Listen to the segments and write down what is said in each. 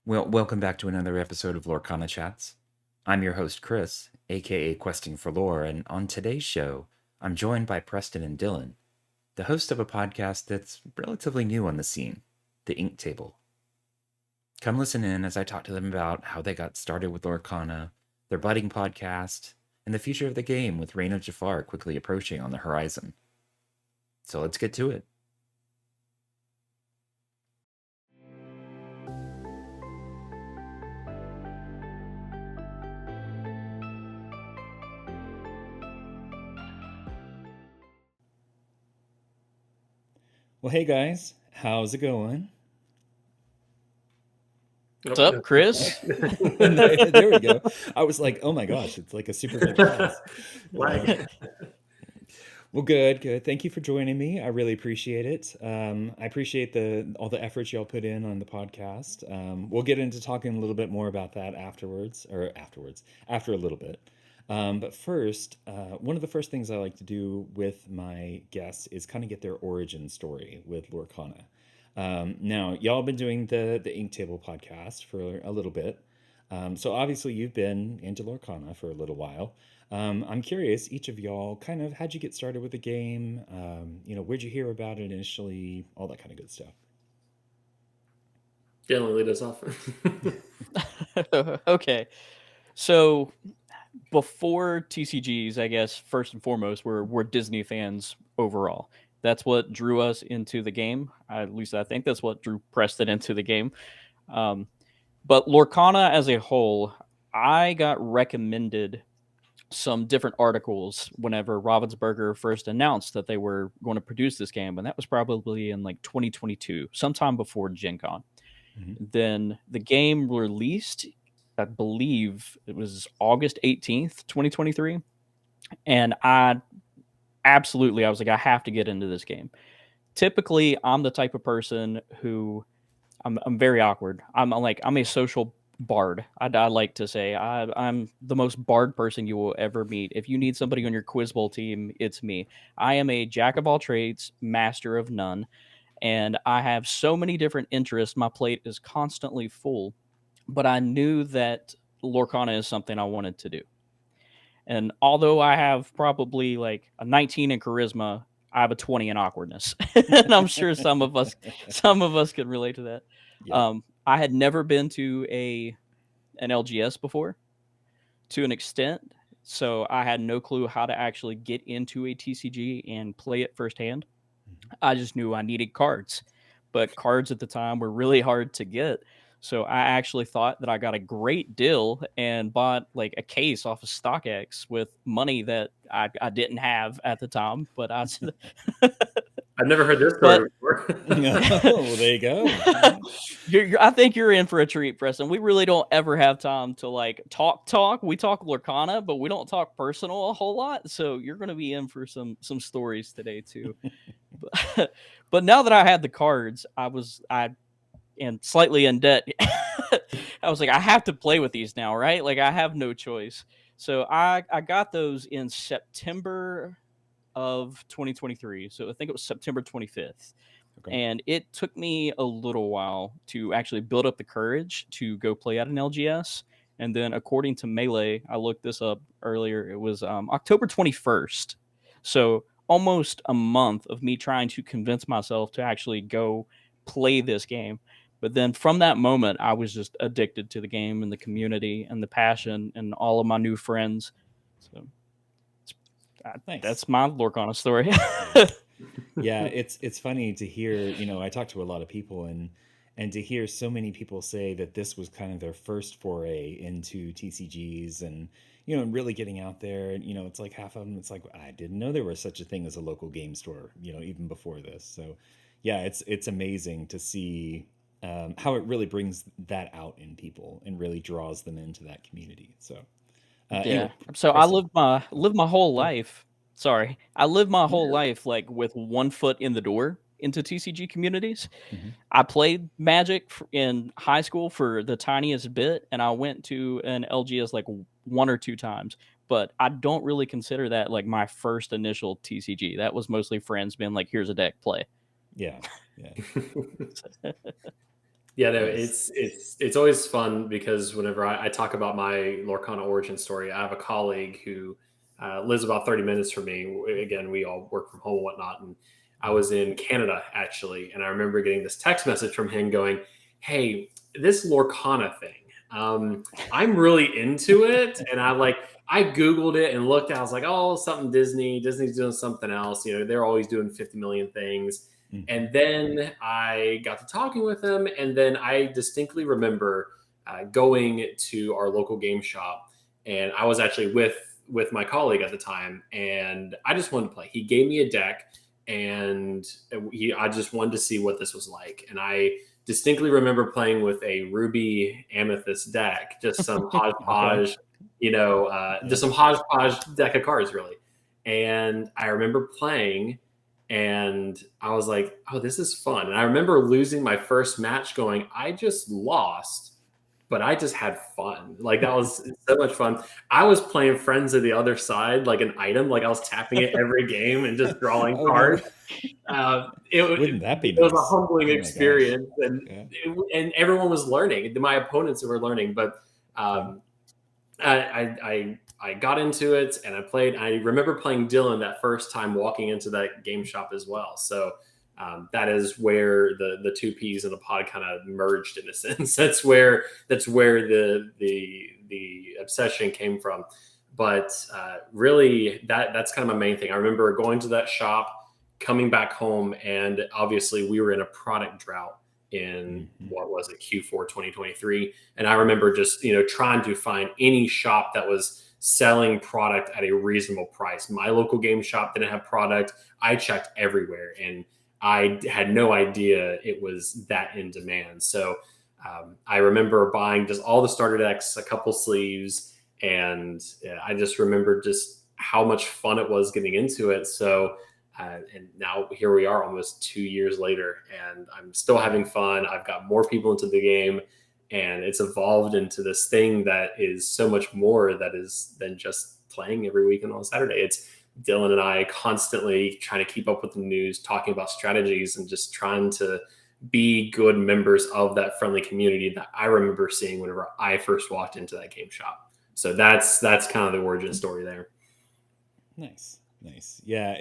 Well, welcome back to another episode of LorcanaChats. I'm your host, Chris, aka Questing for Lore, and on today's show, I'm joined by Preston and Dylan, the host of a podcast that's relatively new on the scene, The Ink Table. Come listen in as I talk to them about how they got started with Lorcana, their budding podcast, and the future of the game with Reign of Jafar quickly approaching on the horizon. So let's get to it. Well, hey guys, how's it going? What's up, Chris? There we go. I was like, oh my gosh, it's like a super good class. Well, good. Thank you for joining me. I really appreciate it. I appreciate all the efforts y'all put in on the podcast. We'll get into talking a little bit more about that after a little bit. But first, one of the first things I like to do with my guests is kind of get their origin story with Lorcana. Now, y'all have been doing the Ink Table podcast for a little bit. So obviously you've been into Lorcana for a little while. I'm curious, each of y'all, kind of how'd you get started with the game? Where'd you hear about it initially? All that kind of good stuff. Dylan, lead us off. Okay. So before TCGs, I guess first and foremost, we're Disney fans overall. That's what drew us into the game. At least I think that's what drew Preston into the game. But Lorcana as a whole, I got recommended some different articles whenever Ravensburger first announced that they were going to produce this game, and that was probably in like 2022, sometime before Gen Con. Mm-hmm. Then the game released, I believe it was August 18th, 2023. And I was like, I have to get into this game. Typically, I'm the type of person who I'm very awkward. I'm a social bard. I like to say I'm the most bard person you will ever meet. If you need somebody on your Quiz Bowl team, it's me. I am a jack of all trades, master of none, and I have so many different interests. My plate is constantly full, but I knew that Lorcana is something I wanted to do. And although I have probably like a 19 in charisma, I have a 20 in awkwardness. And I'm sure some of us could relate to that. Yeah. I had never been to an LGS before to an extent, so I had no clue how to actually get into a TCG and play it firsthand. I just knew I needed cards, but cards at the time were really hard to get. So I actually thought that I got a great deal and bought like a case off of StockX with money that I didn't have at the time. But I've never heard this story before. Well, there you go. I think you're in for a treat, Preston. We really don't ever have time to like talk. We talk Lorcana, but we don't talk personal a whole lot. So you're going to be in for some stories today too. But now that I had the cards, and slightly in debt. I was like, I have to play with these now, right? Like I have no choice. So I got those in September of 2023. So I think it was September 25th. Okay. And it took me a little while to actually build up the courage to go play at an LGS. And then according to Melee, I looked this up earlier, it was October 21st. So almost a month of me trying to convince myself to actually go play this game. But then from that moment, I was just addicted to the game and the community and the passion and all of my new friends. So nice. That's my Lorcana story. Yeah, it's funny to hear, I talk to a lot of people and to hear so many people say that this was kind of their first foray into TCGs and really getting out there. And it's like half of them, it's like, I didn't know there was such a thing as a local game store, even before this. So yeah, it's amazing to see how it really brings that out in people and really draws them into that community. So anyway, so I lived my whole life. Sorry, I lived my whole life like with one foot in the door into TCG communities. Mm-hmm. I played Magic in high school for the tiniest bit, and I went to an LGS like 1 or 2 times. But I don't really consider that like my first initial TCG. That was mostly friends being like, "Here's a deck, play." Yeah. Yeah, no, Nice. it's always fun because whenever I talk about my Lorcana origin story, I have a colleague who lives about 30 minutes from me. Again, we all work from home and whatnot. And I Mhm. was in Canada actually, and I remember getting this text message from him going, "Hey, this Lorcana thing, I'm really into it." And I Googled it and looked. I was like, "Oh, something Disney. Disney's doing something else. You know, they're always doing 50 million things." Mhm. And then I got to talking with him, and then I distinctly remember going to our local game shop, and I was actually with my colleague at the time, and I just wanted to play. He gave me a deck, and I just wanted to see what this was like, and I distinctly remember playing with a ruby amethyst deck, just some Okay. hodgepodge, Yeah. just some hodgepodge deck of cards, really. And I remember playing and I was like, "Oh, this is fun." And I remember losing my first match going, "I just lost, but I just had fun." Like that was so much fun. I was playing Friends of the Other Side like an item, like I was tapping it every game and just drawing Oh no. cards. Wouldn't that be It was a nice? humbling Oh my gosh. experience, Yeah. and everyone was learning. My opponents were learning, but Yeah. um, I got into it and I played. I remember playing Dylan that first time walking into that game shop as well. So that is where the two peas in the pod kind of merged in a sense. That's where the obsession came from. But really, that's kind of my main thing. I remember going to that shop, coming back home, and obviously we were in a product drought in Mhm. what was it Q4 2023. And I remember just, trying to find any shop that was selling product at a reasonable price. My local game shop didn't have product. I checked everywhere and I had no idea it was that in demand. So I remember buying just all the starter decks, a couple sleeves, and I just remember just how much fun it was getting into it. So and now here we are almost 2 years later, and I'm still having fun. I've got more people into the game, and it's evolved into this thing that is so much more that is than just playing every weekend on Saturday. It's Dylan and I constantly trying to keep up with the news, talking about strategies, and just trying to be good members of that friendly community that I remember seeing whenever I first walked into that game shop. So that's kind of the origin story there. Nice. Nice. Yeah,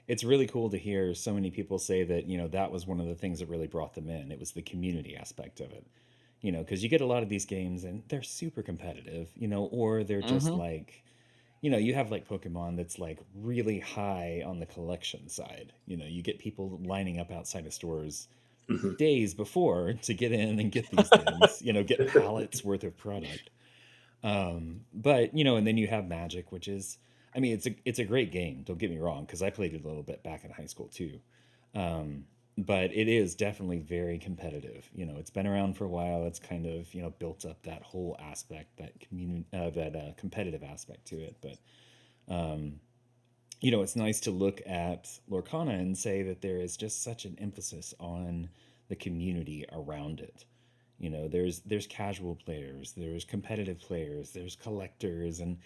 it's really cool to hear so many people say that, that was one of the things that really brought them in. It was the community aspect of it. Because you get a lot of these games and they're super competitive, or they're just Mm-hmm. like, you have like Pokemon that's like really high on the collection side. You get people lining up outside of stores Mhm. days before to get in and get these things, get pallets worth of product. But and then you have Magic, which is, I mean, it's a great game. Don't get me wrong, because I played it a little bit back in high school too. Um, but it is definitely very competitive. It's been around for a while. It's kind of built up that whole aspect, that community, that competitive aspect to it. But um, it's nice to look at Lorcana and say that there is just such an emphasis on the community around it. There's casual players, there's competitive players, there's collectors, and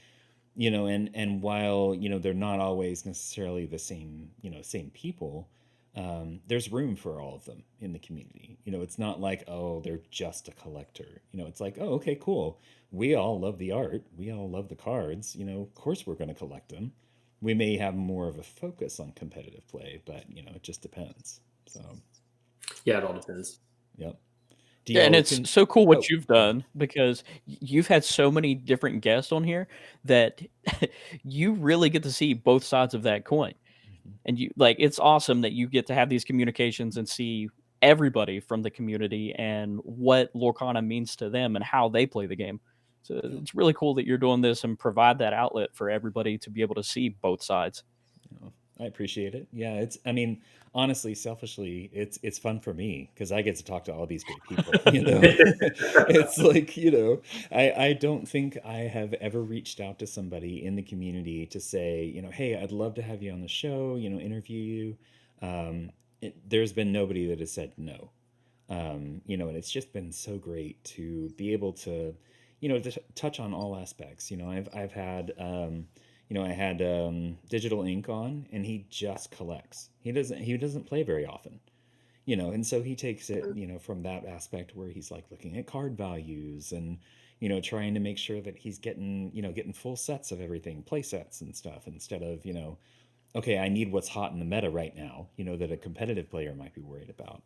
while they're not always necessarily the same people, there's room for all of them in the community. It's not like, oh, they're just a collector. It's like, oh, okay, cool. We all love the art, we all love the cards. Of course we're going to collect them. We may have more of a focus on competitive play, but it just depends. So, Yeah, it all depends. yep. Do Yeah, and y'all it's can? so cool what Oh, you've go ahead. done because you've had so many different guests on here that you really get to see both sides of that coin. Mhm. And it's awesome that you get to have these communications and see everybody from the community and what Lorcana means to them and how they play the game. So Yep. it's really cool that you're doing this and provide that outlet for everybody to be able to see both sides. Oh, I appreciate it. Yeah, I mean, honestly, selfishly, it's fun for me because I get to talk to all these great people, It's like, I don't think I have ever reached out to somebody in the community to say, hey, I'd love to have you on the show, interview you. There's been nobody that has said no. And it's just been so great to be able to, to touch on all aspects. I've had I had Digital Ink on, and he just collects. He doesn't play very often. and so he takes it, from that aspect where he's like looking at card values and, trying to make sure that he's getting full sets of everything, play sets and stuff, instead of, okay, I need what's hot in the meta right now, that a competitive player might be worried about.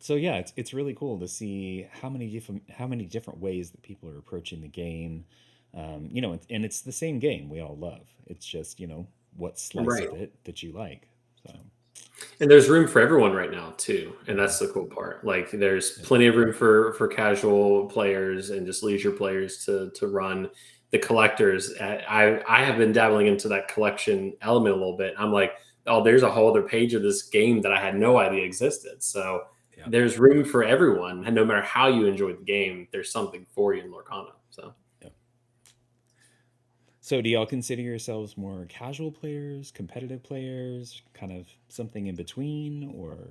So yeah, it's really cool to see how many different ways that people are approaching the game. And it's the same game we all love. It's just, what slice Right. of it that you like. So And there's room for everyone right now too, and that's the cool part. Like there's yeah. plenty of room for casual players and just leisure players to run. The collectors, I have been dabbling into that collection element a little bit. I'm like, oh, there's a whole other page of this game that I had no idea existed. So Yeah. there's room for everyone, and no matter how you enjoy the game, there's something for you in Lorcana. So Yeah. So do y'all consider yourselves more casual players, competitive players, kind of something in between, or?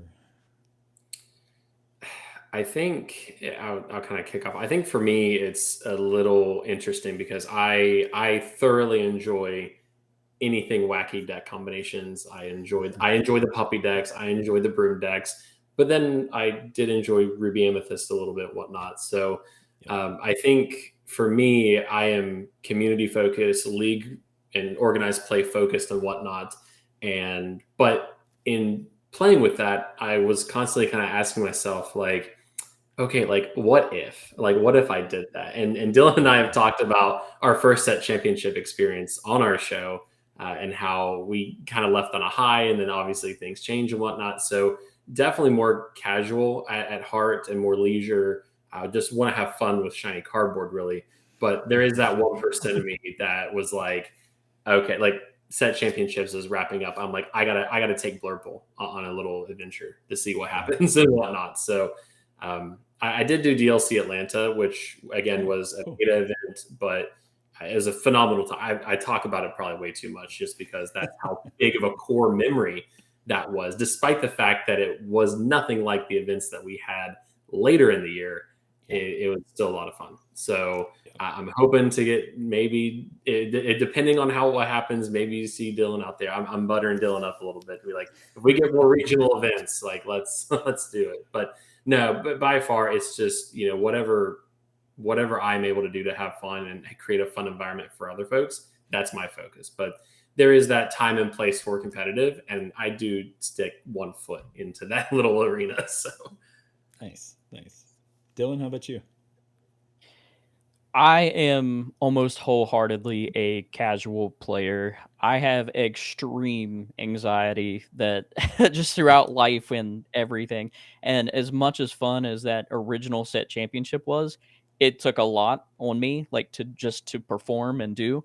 I think I'll kind of kick off. I think for me, it's a little interesting because I thoroughly enjoy anything wacky deck combinations. I enjoy the puppy decks. I enjoy the broom decks. But then I did enjoy Ruby Amethyst a little bit, whatnot. So Yep. I think for me, I am community focused, league and organized play focused and whatnot. But in playing with that, I was constantly kind of asking myself, like, okay, like what if I did that? And Dylan and I have talked about our first set championship experience on our show, and how we kind of left on a high, and then obviously things change and whatnot. So definitely more casual at heart and more leisure. I just want to have fun with shiny cardboard, really. But there is that 1% of me that was like, okay, like set championships is wrapping up. I'm like, I gotta take Blurple on a little adventure to see what happens and whatnot. So I did do DLC Atlanta, which again was a Cool. beta event, but it was a phenomenal time. I talk about it probably way too much just because that's how big of a core memory that was, despite the fact that it was nothing like the events that we had later in the year. Yeah. It was still a lot of fun. So Yeah. I'm hoping to get maybe depending on how what happens, maybe you see Dylan out there. I'm buttering Dylan up a little bit. Be like, if we get more regional events, like let's do it. But no, but by far it's just whatever I'm able to do to have fun and create a fun environment for other folks. That's my focus. But there is that time and place for competitive, and I do stick 1 foot into that little arena. So Nice. Dylan, how about you? I am almost wholeheartedly a casual player. I have extreme anxiety that just throughout life and everything. And as much as fun as that original set championship was, it took a lot on me, like to perform and do.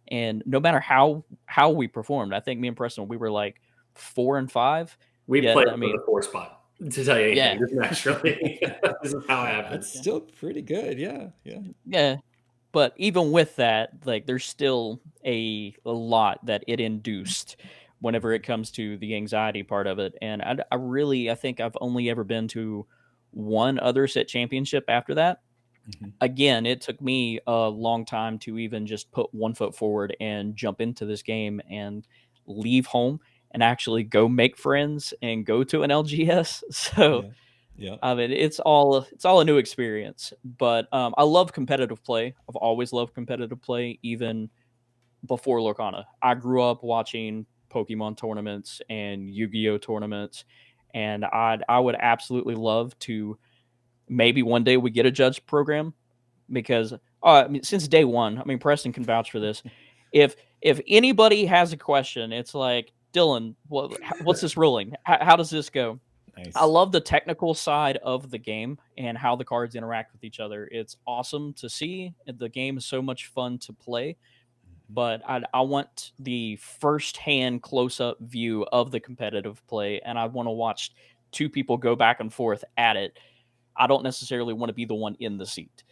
And no matter how we performed, I think me and Preston, we were like 4 and 5. we Yet, played I for mean, the 4 spot, to tell you yeah, anything, just naturally. This is how it That's happens. still pretty good. Yeah. yeah. But even with that, like there's still a lot that it induced whenever it comes to the anxiety part of it. And I think I've only ever been to one other set championship after that. Hmm. Again, it took me a long time to even just put 1 foot forward and jump into this game and leave home and actually go make friends and go to an LGS. So Yeah. Yeah. I mean, it's all a new experience, but I love competitive play. I've always loved competitive play, even before Lorcana. I grew up watching Pokemon tournaments and Yu-Gi-Oh tournaments, and I would absolutely love to maybe one day we get a judge program because I mean, since day one, I mean Preston can vouch for this. If anybody has a question, it's like Dylan, what's this ruling? How does this go? I Nice. love the technical side of the game and how the cards interact with each other. It's awesome to see. The game is so much fun to play, Mhm. but I want the first-hand close-up view of the competitive play, and I want to watch two people go back and forth at it. I don't necessarily want to be the one in the seat.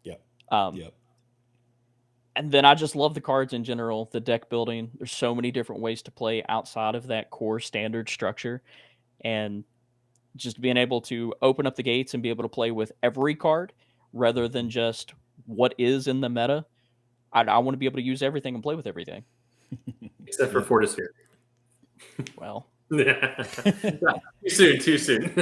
Yep. Um, Yep. and then I just love the cards in general, the deck building. There's so many different ways to play outside of that core standard structure, and just being able to open up the gates and be able to play with every card rather than just what is in the meta. I want to be able to use everything and play with everything. Except for Yep. Fortisphere. Well, Too soon, too soon.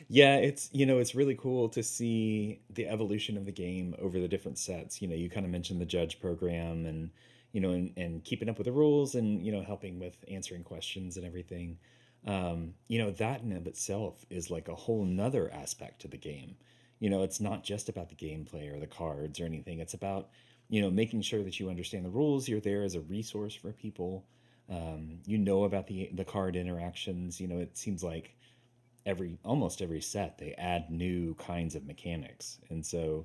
Yeah, it's really cool to see the evolution of the game over the different sets. You kind of mentioned the judge program and and keeping up with the rules and helping with answering questions and everything. That in of itself is like a whole nother aspect to the game. It's not just about the gameplay or the cards or anything. It's about making sure that you understand the rules. You're there as a resource for people. About the card interactions. It seems like almost every set they add new kinds of mechanics, and so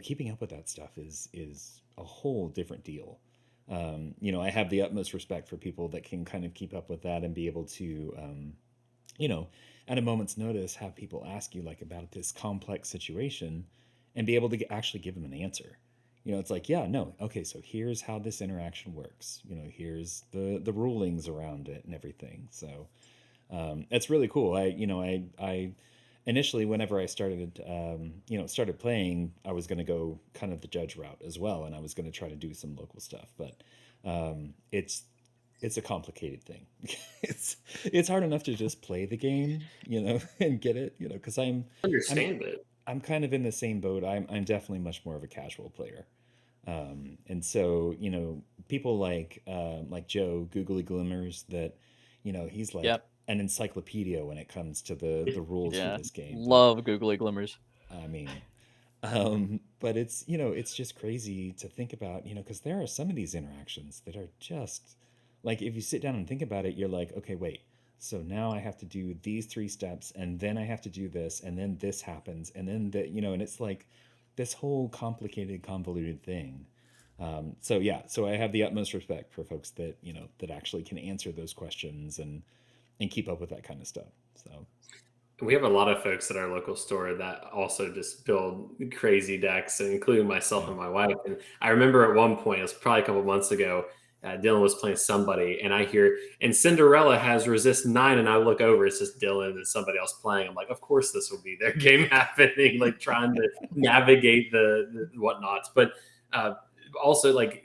keeping up with that stuff is a whole different deal. I have the utmost respect for people that can kind of keep up with that and be able to you know at a moment's notice have people ask you like about this complex situation and be able to actually give them an answer. It's like, yeah, no, okay, so here's how this interaction works. Here's the rulings around it and everything. So it's really cool. I initially, whenever I started, started playing, I was going to go kind of the judge route as well, and I was going to try to do some local stuff. But it's a complicated thing. It's hard enough to just play the game, and get it, because I'm Understand it. I'm kind of in the same boat. I'm definitely much more of a casual player. And so, people like Joe Googly Glimmers that, he's like Yep. an encyclopedia when it comes to the rules for Yeah. this game. But Love googly glimmers. I mean, but it's just crazy to think about, because there are some of these interactions that are just like, if you sit down and think about it, you're like, okay, wait. So now I have to do these three steps, and then I have to do this, and then this happens, and then and it's like this whole complicated, convoluted thing. So yeah, so I have the utmost respect for folks that that actually can answer those questions and keep up with that kind of stuff. So We have a lot of folks at our local store that also just build crazy decks, including myself yeah, and my wife. And I remember at one point, it was probably a couple of months ago, Dylan was playing somebody, and I hear, and Cinderella has resist 9, and I look over, it's just Dylan and somebody else playing. I'm like, of course this will be their game happening, like trying to navigate the whatnots. But uh, also, like,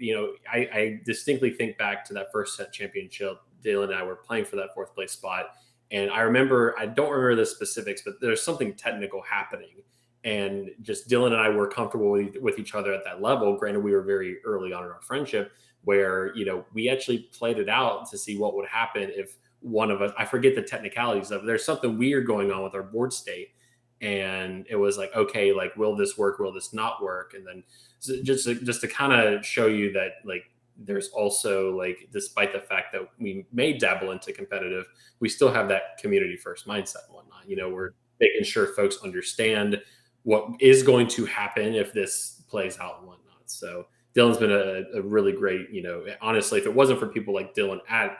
I distinctly think back to that first set championship. Dylan and I were playing for that fourth place spot, and I remember, I don't remember the specifics, but there's something technical happening. And just Dylan and I were comfortable with each other at that level. Granted, we were very early on in our friendship, where, we actually played it out to see what would happen if one of us, I forget the technicalities of it, there's something weird going on with our board state. And it was like, okay, like, will this work? Will this not work? And then, so just to kind of show you that, like, there's also, like, despite the fact that we may dabble into competitive, we still have that community first mindset and whatnot. We're making sure folks understand what is going to happen if this plays out and whatnot. So Dylan's been a really great, honestly, if it wasn't for people like Dylan at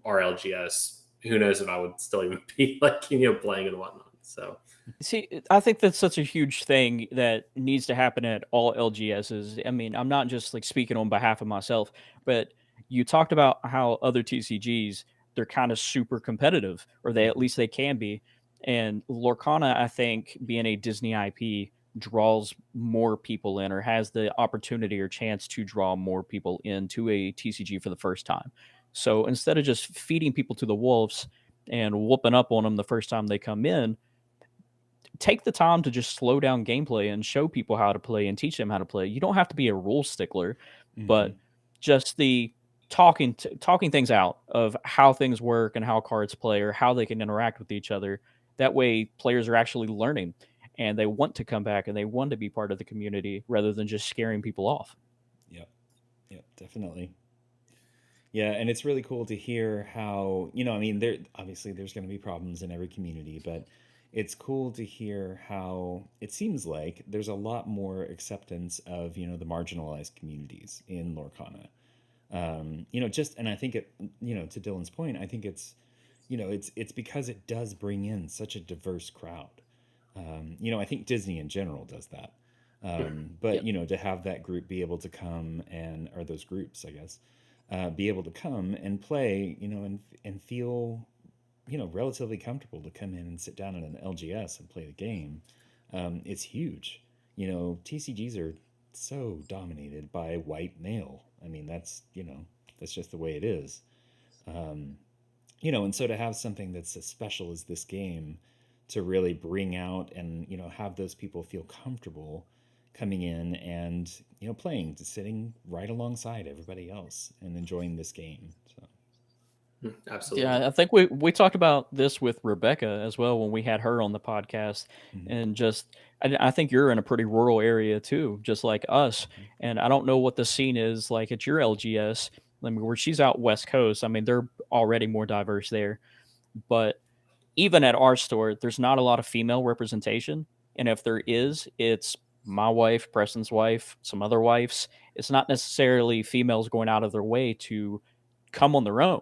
RLGS, who knows if I would still even be like, playing and whatnot. So See, I think that's such a huge thing that needs to happen at all LGSs. I mean, I'm not just like speaking on behalf of myself, but you talked about how other TCGs, they're kind of super competitive, or they at mhm, least they can be. And Lorcana, I think, being a Disney IP, draws more people in, or has the opportunity or chance to draw more people into a TCG for the first time. So instead of just feeding people to the wolves and whooping up on them the first time they come in, take the time to just slow down gameplay and show people how to play and teach them how to play. You don't have to be a rule stickler, but mhm. just the talking things out of how things work and how cards play or how they can interact with each other. That way players are actually learning and they want to come back and they want to be part of the community rather than just scaring people off. Yep, yep, definitely. Yeah, and it's really cool to hear how, I mean, there obviously there's going to be problems in every community, but it's cool to hear how it seems like there's a lot more acceptance of, the marginalized communities in Lorcana. Just and I think it, to Dylan's point, I think it's because it does bring in such a diverse crowd. I think Disney in general does that. But Yep. to have that group be able to come and or those groups, I guess, be able to come and play, and feel, relatively comfortable to come in and sit down in an LGS and play the game, it's huge. TCGs are so dominated by white male. I mean, that's just the way it is. You know, and so to have something that's as special as this game to really bring out and, you know, have those people feel comfortable coming in and, you know, playing, just sitting right alongside everybody else and enjoying this game. So, Absolutely. Yeah, I think we talked about this with Rebecca as well when we had her on the podcast, mhm, and just I think you're in a pretty rural area too, just like us. mhm, And I don't know what the scene is like at your LGS. I mean, where she's out West Coast, I mean, they're already more diverse there. But even at our store, there's not a lot of female representation, and if there is, it's my wife, Preston's wife, some other wives. It's not necessarily females going out of their way to come on their own,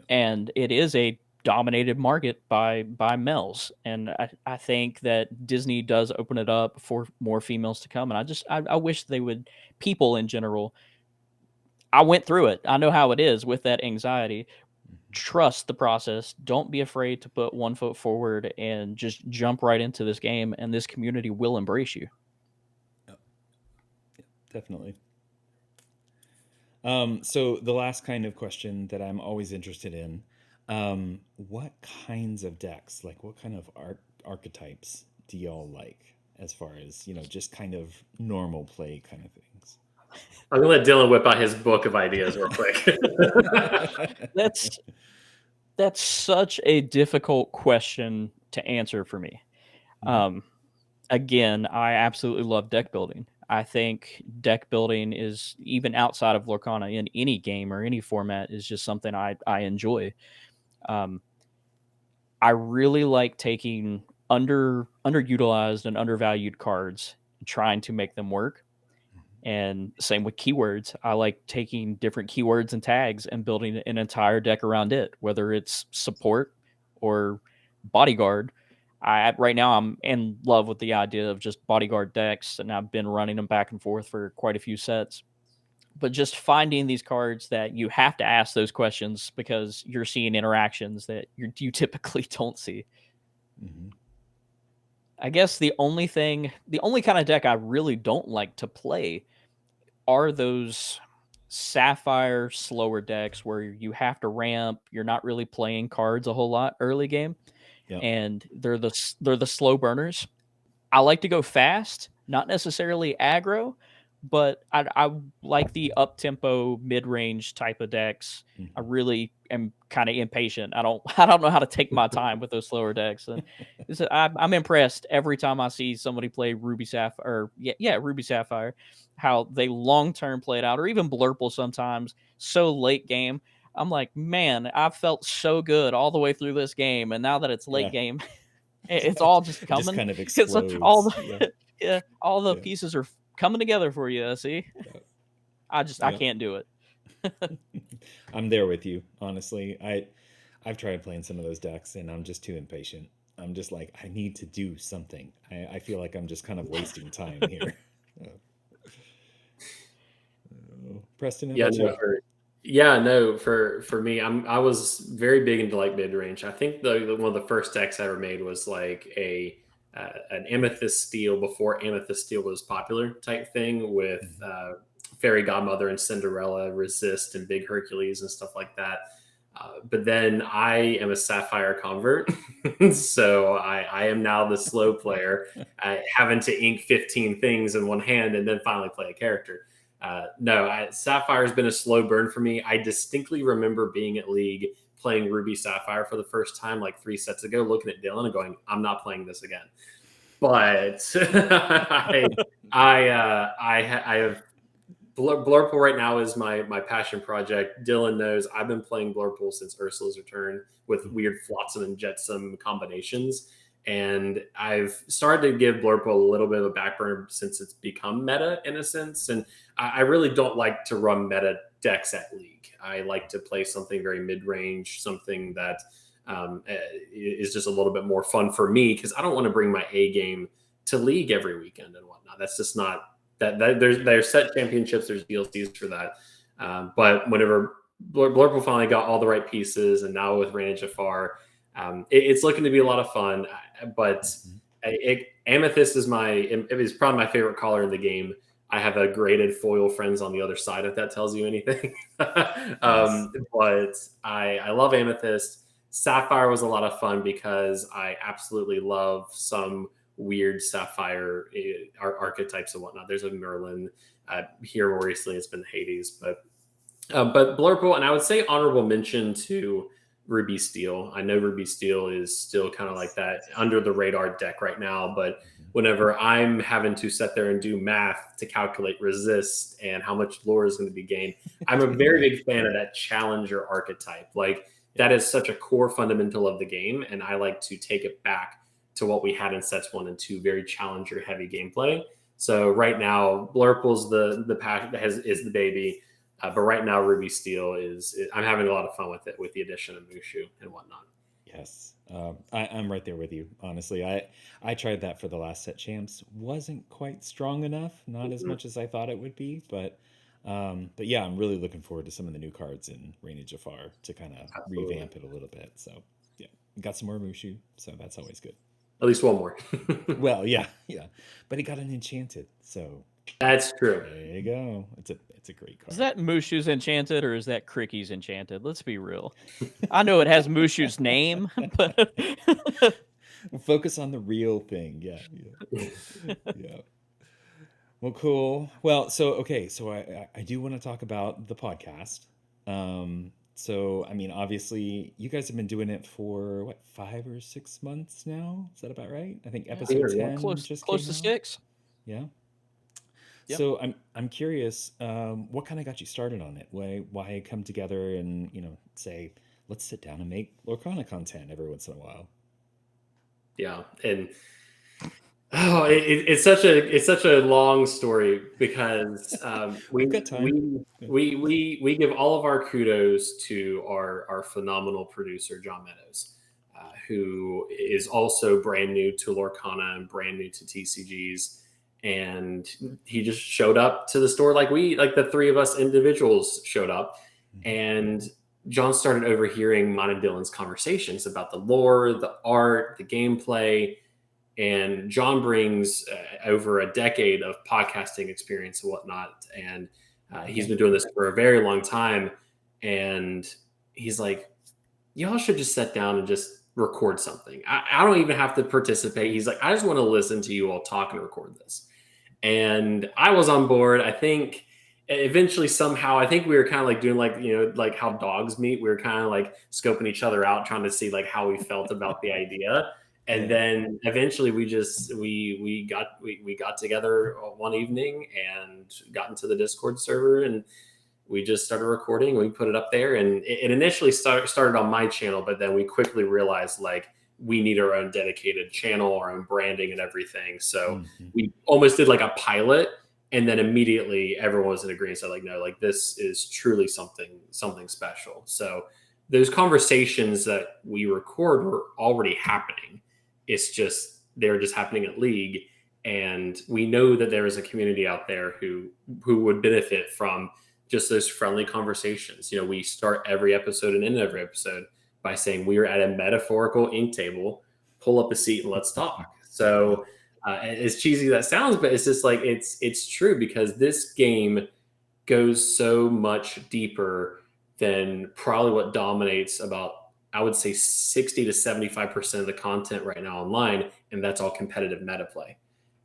and it is a dominated market by males, and I think that Disney does open it up for more females to come, and I wish they would, people in general. I went through it, I know how it is with that anxiety. mhm. Trust the process, don't be afraid to put one foot forward and just jump right into this game, and this community will embrace you. Yep, yep, definitely. So the last kind of question that I'm always interested in, what kinds of decks, like what kind of archetypes do y'all like as far as, you know, just kind of normal play kind of things? I'm gonna let Dylan whip out his book of ideas real quick. That's that's such a difficult question to answer for me. Mhm, Um, Again, I absolutely love deck building. I think deck building is, even outside of Lorcana, in any game or any format, is just something I enjoy. Um, I really like taking underutilized and undervalued cards and trying to make them work. And same with keywords. I like taking different keywords and tags and building an entire deck around it, whether it's support or bodyguard. I right now I'm in love with the idea of just bodyguard decks, and I've been running them back and forth for quite a few sets. But just finding these cards that you have to ask those questions because you're seeing interactions that you typically don't see. mhm, I guess the only kind of deck I really don't like to play are those sapphire slower decks where you have to ramp. You're not really playing cards a whole lot early game, yep, and they're the slow burners. I like to go fast, not necessarily aggro, but I like the up tempo mid range type of decks. I mhm. really am kind of impatient. I don't know how to take my time with those slower decks. And I'm impressed every time I see somebody play Ruby Sapphire, or yeah, Ruby Sapphire, how they long term play it out, or even Blurple sometimes so late game. I'm like, man, I felt so good all the way through this game, and now that it's late Yeah, game, it's all just it just coming. kind of It's all explodes. Yeah, the yeah, all the yeah, pieces are coming together for you. See, yeah, I yeah. can't do it. I'm there with you, honestly. I've tried playing some of those decks and I'm just too impatient. I'm just like, I need to do something. I feel like I'm just kind of wasting time here. Uh, Preston, how Yeah, about no, you? for me, I was very big into like mid range. I think one of the first decks I ever made was like a an Amethyst Steel before Amethyst Steel was popular type thing with Mhm. Fairy Godmother and Cinderella, Resist, and Big Hercules and stuff like that. But then I am a Sapphire convert, so I am now the slow player, having to ink 15 things in one hand and then finally play a character. No, Sapphire has been a slow burn for me. I distinctly remember being at League playing Ruby Sapphire for the first time like 3 sets ago, looking at Dylan and going, "I'm not playing this again." But I have Blurple right now is my passion project. Dylan knows I've been playing Blurple since Ursula's Return with Mhm. weird Flotsam and Jetsam combinations. And I've started to give Blurple a little bit of a back burner since it's become meta in a sense. And I really don't like to run meta decks at League. I like to play something very mid range, something that is just a little bit more fun for me because I don't want to bring my A game to League every weekend and whatnot. That's just not that there's set championships, there's DLCs for that. But whenever Blurple finally got all the right pieces, and now with Reign of Jafar, it's looking to be a lot of fun. But Mhm. Amethyst is probably my favorite color in the game. I have a graded foil friends on the other side, if that tells you anything. Nice. But I love Amethyst. Sapphire was a lot of fun because I absolutely love some weird Sapphire archetypes and whatnot. There's a Merlin. Here more recently, it's been Hades, but Blurple, and I would say honorable mention to Ruby Steel. I know Ruby Steel is still kind of like that under the radar deck right now, but Mhm. whenever I'm having to sit there and do math to calculate resist and how much lore is going to be gained, I'm a very Yeah. big fan of that challenger archetype. Like that is such a core fundamental of the game, and I like to take it back to what we had in sets 1 and 2, very challenger heavy gameplay. So right now, Blurple's the pack is the baby. But right now, Ruby Steel I'm having a lot of fun with it with the addition of Mushu and whatnot. Yes. I'm right there with you. Honestly, I tried that for the last set champs. Wasn't quite strong enough. Not as Mhm. much as I thought it would be, but yeah, I'm really looking forward to some of the new cards in Reign of Jafar to kind of Absolutely. revamp it a little bit. So yeah, got some more Mushu, so that's always good. At least one more. Well, yeah, yeah, but he got an enchanted, so That's true. there you go. It's a great Is card. that Mushu's enchanted or is that Cricky's enchanted? Let's be real. I know it has Mushu's name, but Focus on the real thing. Yeah, yeah, yeah. Well, cool. Well, so okay, so I do want to talk about the podcast. So I mean, obviously, you guys have been doing it for what, 5 or 6 months now? Is that about right? I think yeah, episode Yeah. 10 just close came to out. 6. Yeah. Yep. So I'm curious, what kind of got you started on it? Why come together and say, let's sit down and make Lorcana content every once in a while? Yeah. And it's such a long story because We've got time. Yeah. we give all of our kudos to our phenomenal producer John Meadows, who is also brand new to Lorcana and brand new to TCGs, and he just showed up to the store like the three of us individuals showed up, Mhm. and John started overhearing mine and Dylan's conversations about the lore, the art, the gameplay, and John brings over a decade of podcasting experience and whatnot. And he's Okay. been doing this for a very long time. And he's like, y'all should just sit down and just record something. I don't even have to participate. He's like, I just want to listen to you all talk and record this. And I was on board. I think eventually somehow I think we were kind of like doing like how dogs meet. We were kind of like scoping each other out, trying to see like how we felt about the idea. And Yeah. then eventually we got together one evening and got into the Discord server, and we just started recording. We put it up there, and it initially started on my channel, but then we quickly realized like we need our own dedicated channel, our own branding, and everything. So Hmm. we almost did like a pilot, and then immediately everyone was in agreement. So like, no, like this is truly something special. So those conversations that we record were already happening. It's just they're just happening at League, and we know that there is a community out there who would benefit from just those friendly conversations. You know, we start every episode and end every episode by saying we are at a metaphorical ink table. Pull up a seat and let's talk. Yeah. So as cheesy that sounds, but it's just like it's true because this game goes so much deeper than probably what dominates about I would say 60 to 75% of the content right now online, and that's all competitive meta play.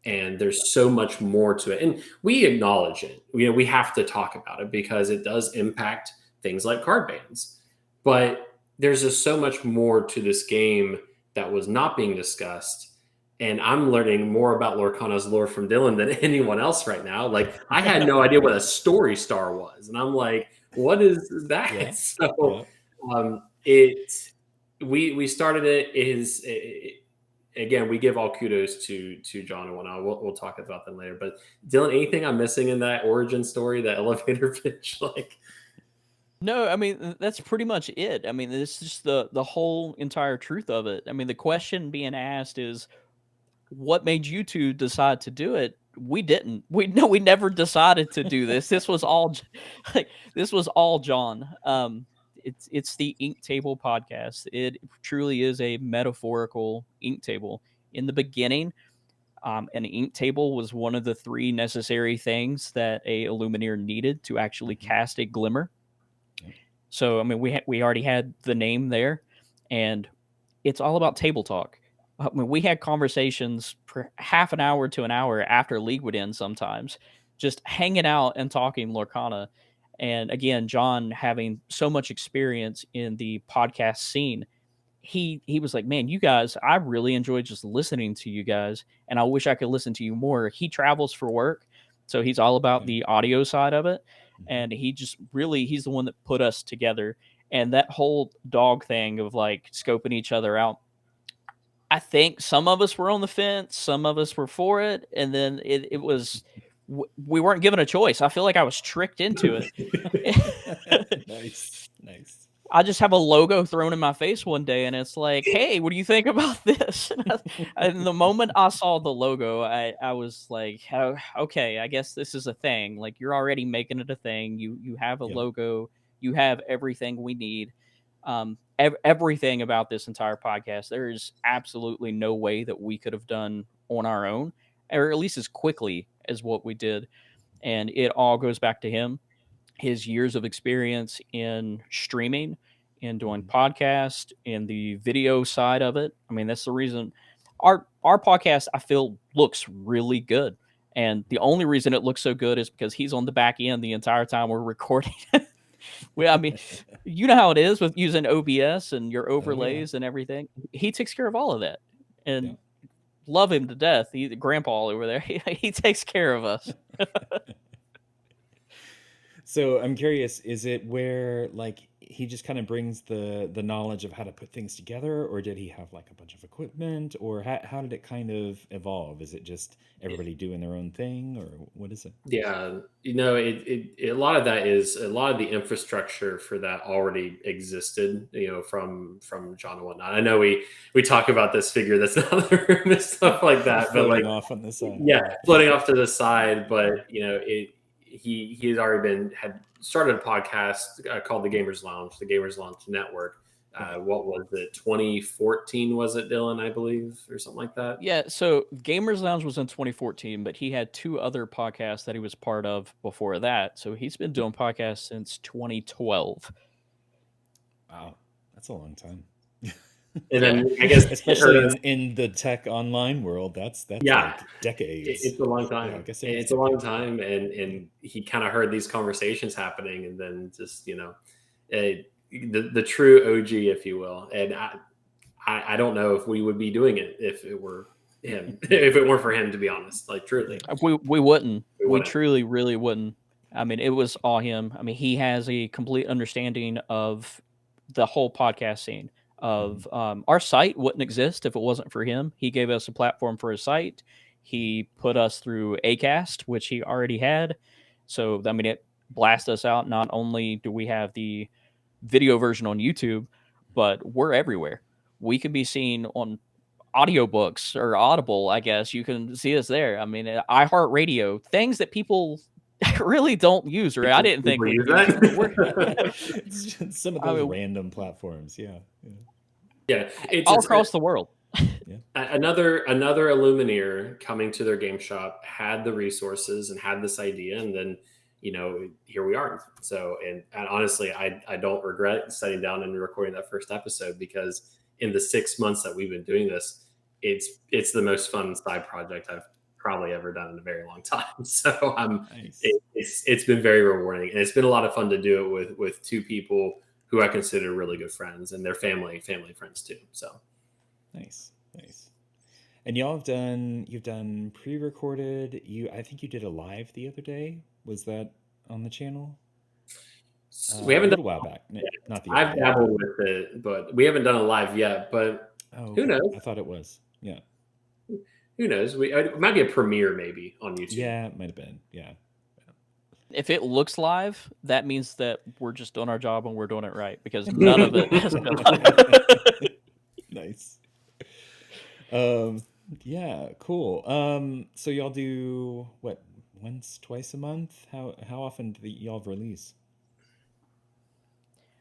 Yeah. And there's so much more to it. And we acknowledge it. We have to talk about it because it does impact things like card bans. But there's just so much more to this game that was not being discussed. And I'm learning more about Lorcana's lore from Dylan than anyone else right now. Like I had no idea what a story star was. And I'm like, what is that? Yeah. So Yeah. it we started again, we give all kudos to John and whatnot. We'll talk about them later. But Dylan, anything I'm missing in that origin story, that elevator pitch? Like, No, I mean that's pretty much it. I mean, this is just the whole entire truth of it. I mean, the question being asked is, what made you two decide to do it? We didn't. We never decided to do this. This was all like this was all John. It's the Ink Table podcast. It truly is a metaphorical ink table. In the beginning, An ink table was one of the 3 necessary things that a Illumineer needed to actually cast a glimmer. Yep. So, I mean, we already had the name there, and it's all about table talk. I mean, we had conversations for half an hour to an hour after league would end sometimes, just hanging out and talking Lorcana. And again, John having so much experience in the podcast scene, he was like, "Man, you guys, I really enjoyed just listening to you guys, and I wish I could listen to you more." He travels for work, so he's all about the audio side of it, and he just really he's the one that put us together. And that whole dog thing of like scoping each other out, I think some of us were on the fence, some of us were for it, and then it was we weren't given a choice. I feel like I was tricked into it. Nice. I just have a logo thrown in my face one day, and it's like, "Hey, what do you think about this?" And the moment I saw the logo, I was like, "Oh, okay, I guess this is a thing. Like, you're already making it a thing. You have a Yep. logo. You have everything we need. Everything about this entire podcast. There is absolutely no way that we could have done on our own, or at least as quickly as what we did. And it all goes back to him, his years of experience in streaming, in doing podcasts, in the video side of it. I mean, that's the reason our podcast, I feel, looks really good. And the only reason it looks so good is because he's on the back end the entire time we're recording. I mean, you know how it is with using OBS and your overlays and everything. He takes care of all of that, and love him to death. He, Grandpa over there, he takes care of us. So I'm curious, is it where like he just kind of brings the knowledge of how to put things together, or did he have like a bunch of equipment, or how did it kind of evolve? Is it just everybody doing their own thing, or what is it? Yeah, a lot of that is a lot of the infrastructure for that already existed, from John and whatnot. I know we talk about this figure that's not in the room and stuff like that, but Floating like, off on the side. yeah, floating off to the side. But he's already had started a podcast called the Gamers Lounge Network. What was it? 2014 was it, Dylan? I believe, or something like that. Yeah, so Gamers Lounge was in 2014, but he had 2 other podcasts that he was part of before that. So he's been doing podcasts since 2012. Wow, that's a long time. And then I guess, especially in the tech online world, that's yeah, like decades. it's a long time. I guess It's a long time, and he kind of heard these conversations happening, and then just the true OG, if you will. And I don't know if we would be doing it if it were him, if it weren't for him, to be honest. Like, truly, we wouldn't. We truly, really wouldn't. I mean, it was all him. I mean, he has a complete understanding of the whole podcast scene. Of our site wouldn't exist if it wasn't for him. He gave us a platform for his site. He put us through Acast, which he already had. So I mean, it blasted us out. Not only do we have the video version on YouTube, but we're everywhere. We can be seen on audiobooks or Audible, I guess. You can see us there. I mean, iHeartRadio, things that people really don't use, or I didn't think would use that. Some of those random platforms, yeah. It's all across the world. Another Illumineer coming to their game shop had the resources and had this idea, and then here we are. So, and honestly, I don't regret sitting down and recording that first episode, because in the 6 months that we've been doing this, it's the most fun side project I've probably ever done in a very long time. So nice. it's been very rewarding, and it's been a lot of fun to do it with 2 people who I consider really good friends, and their family friends too. So nice. And you've done pre-recorded. I think you did a live the other day. Was that on the channel? We haven't done a while back. Not the I've dabbled with it, but we haven't done a live yet. But who knows? I thought it was. Yeah. Who knows? It might be a premiere, maybe, on YouTube. Yeah, it might have been. Yeah. If it looks live, that means that we're just doing our job and we're doing it right, because none of it has been live. Nice. Yeah, cool. So y'all do what, once, twice a month? How often do y'all release?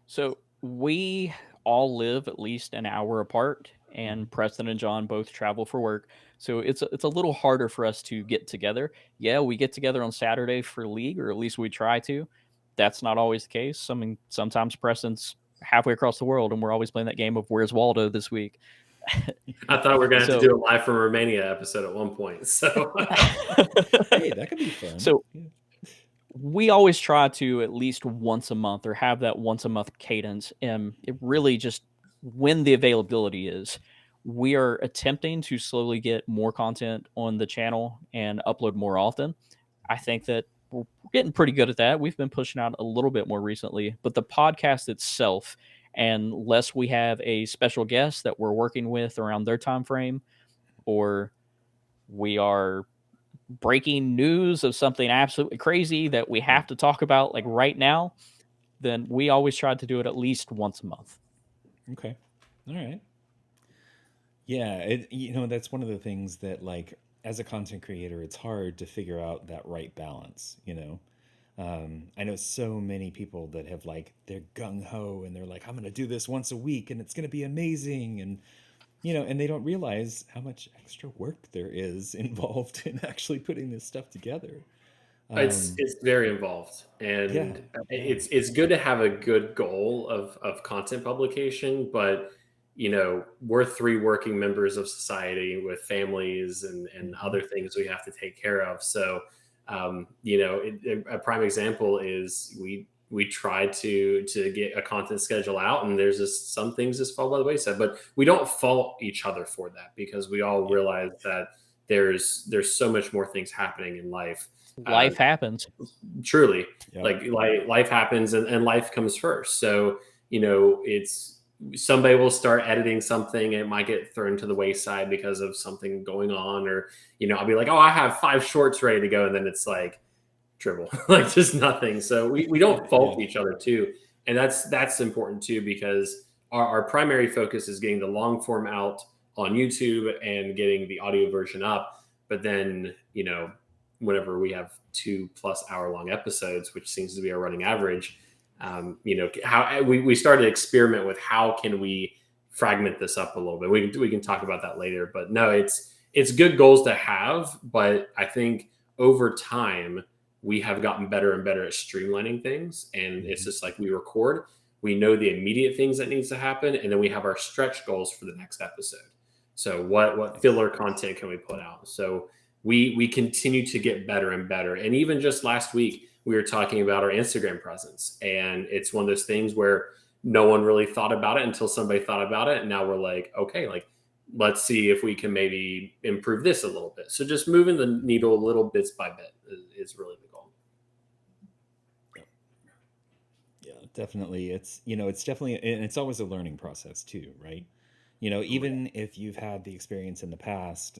So we all live at least an hour apart. and Preston and John both travel for work. So it's a little harder for us to get together. Yeah, we get together on Saturday for league, or at least we try to. That's not always the case. I mean, sometimes Preston's halfway across the world, and we're always playing that game of Where's Waldo this week. I thought we were going to have So- to do a live from Romania episode at one point. So Hey, that could be fun. So Yeah. we always try to at least once a month or have that once a month cadence. And it really just when the availability is, we are attempting to slowly get more content on the channel and upload more often. I think that we're getting pretty good at that. We've been pushing out a little bit more recently, but the podcast itself, unless we have a special guest that we're working with around their time frame, or we are breaking news of something absolutely crazy that we have to talk about like right now, then we always try to do it at least once a month. Okay. All right. Yeah, that's one of the things that, like, as a content creator, it's hard to figure out that right balance. I know so many people that have, like, they're gung ho and they're like, I'm going to do this once a week and it's going to be amazing. And they don't realize how much extra work there is involved in actually putting this stuff together. it's very involved, and Yeah. it's good to have a good goal of content publication, but we're three working members of society with families and other things we have to take care of. So a prime example is we try to get a content schedule out, and there's just some things just fall by the wayside, but we don't fault each other for that, because we all realize that there's so much more things happening in life. Life happens. Truly, Yeah. like life happens, and life comes first. So it's somebody will start editing something and it might get thrown to the wayside because of something going on, or I'll be like, oh, I have 5 shorts ready to go, and then it's like dribble, like just nothing. So we don't fault each other too, and that's important too, because our primary focus is getting the long form out on YouTube and getting the audio version up. But then whenever we have 2+ hour long episodes, which seems to be our running average, how we started to experiment with how can we fragment this up a little bit. We can talk about that later, but no, it's good goals to have. But I think over time we have gotten better and better at streamlining things. And it's just like we record, we know the immediate things that needs to happen, and then we have our stretch goals for the next episode. So what filler content can we put out? So we continue to get better and better. And even just last week, we were talking about our Instagram presence. And it's one of those things where no one really thought about it until somebody thought about it. And now we're like, okay, like, let's see if we can maybe improve this a little bit. So just moving the needle a little bits by bit is really the goal. Yeah, definitely. It's definitely, and it's always a learning process too, right? Even if you've had the experience in the past,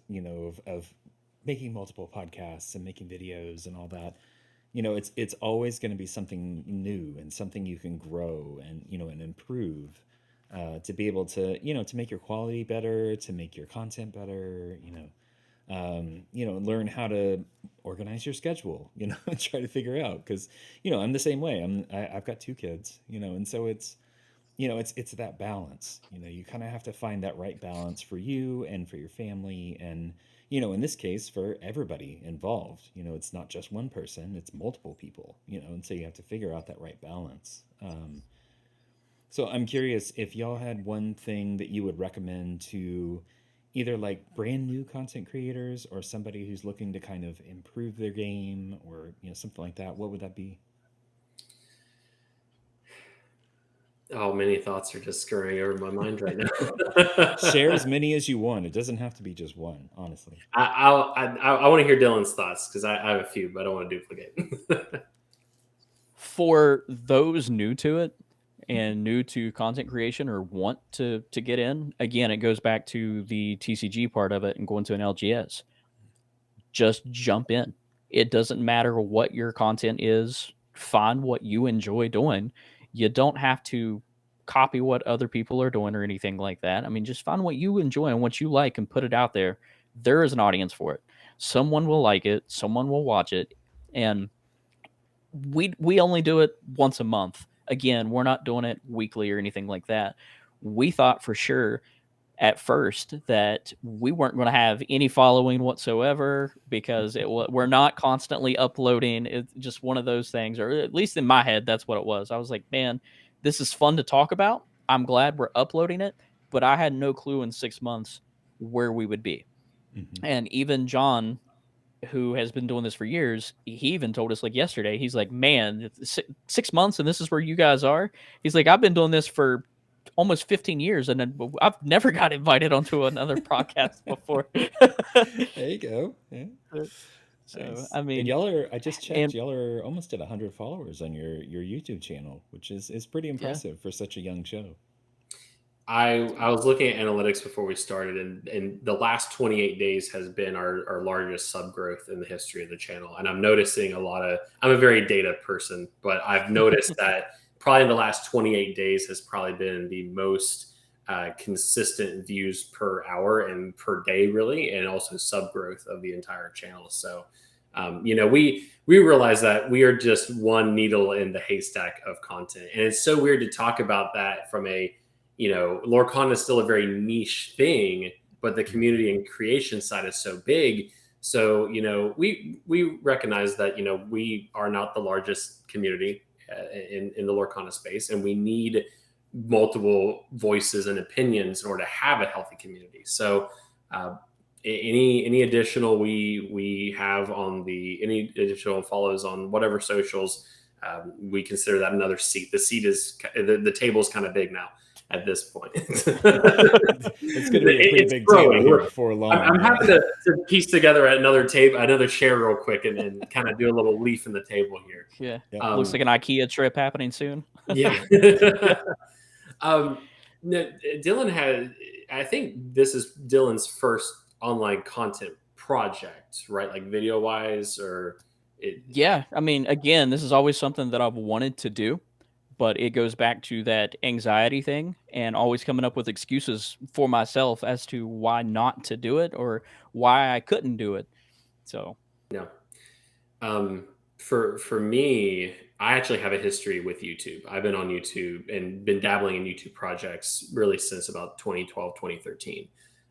of making multiple podcasts and making videos and all that, it's always going to be something new and something you can grow and improve, to be able to to make your quality better, to make your content better, learn how to organize your schedule, and try to figure out, because I'm the same way. I've got 2 kids, and so it's it's that balance. You kind of have to find that right balance for you and for your family, and in this case, for everybody involved. It's not just one person, it's multiple people, and so you have to figure out that right balance. So I'm curious if y'all had one thing that you would recommend to either, like, brand new content creators or somebody who's looking to kind of improve their game, or something like that. What would that be? Oh, many thoughts are just scurrying over my mind right now. Share as many as you want. It doesn't have to be just one, honestly. I want to hear Dylan's thoughts, because I have a few, but I don't want to duplicate. For those new to it and new to content creation or want to get in, again, it goes back to the TCG part of it and going to an LGS. Just jump in. It doesn't matter what your content is. Find what you enjoy doing. You don't have to copy what other people are doing or anything like that. I mean, just find what you enjoy and what you like and put it out there. There is an audience for it. Someone will like it. Someone will watch it. And we only do it once a month. Again, we're not doing it weekly or anything like that. We thought for sure at first that we weren't going to have any following whatsoever because we're not constantly uploading. It's just one of those things, or at least in my head, that's what it was. I was like, man, this is fun to talk about. I'm glad we're uploading it, but I had no clue in 6 months where we would be. Mhm. And even John, who has been doing this for years, he even told us like yesterday, he's like, man, 6 months and this is where you guys are. He's like, I've been doing this for almost 15 years and then I've never got invited onto another podcast before. There you go. Yeah. So, Nice. I And mean, y'all are, I just checked, and y'all are almost at 100 followers on your YouTube channel, which is pretty yeah, impressive for such a young show. I was looking at analytics before we started, and the last 28 days has been our largest sub growth in the history of the channel. And I'm noticing I'm a very data person, but I've noticed that probably in the last 28 days has probably been the most consistent views per hour and per day, really, and also sub growth of the entire channel. So, we realize that we are just one needle in the haystack of content, and it's so weird to talk about that from Lorcana is still a very niche thing, but the community and creation side is so big. So, we recognize that, we are not the largest community in the Lorcana space, and we need multiple voices and opinions in order to have a healthy community. So, any additional we have on any additional follows on whatever socials, we consider that another seat. The table is kind of big now at this point. It's going to be a pretty big growing. table here before long. I'm happy to piece together another chair real quick and kind of do a little leaf in the table here. yeah, looks like an IKEA trip happening soon. Yeah. Dylan I think this is Dylan's first online content project, right? Like video wise, Yeah, I mean, again, this is always something that I've wanted to do, but it goes back to that anxiety thing and always coming up with excuses for myself as to why not to do it or why I couldn't do it. So, no. For me, I actually have a history with YouTube. I've been on YouTube and been dabbling in YouTube projects really since about 2012, 2013.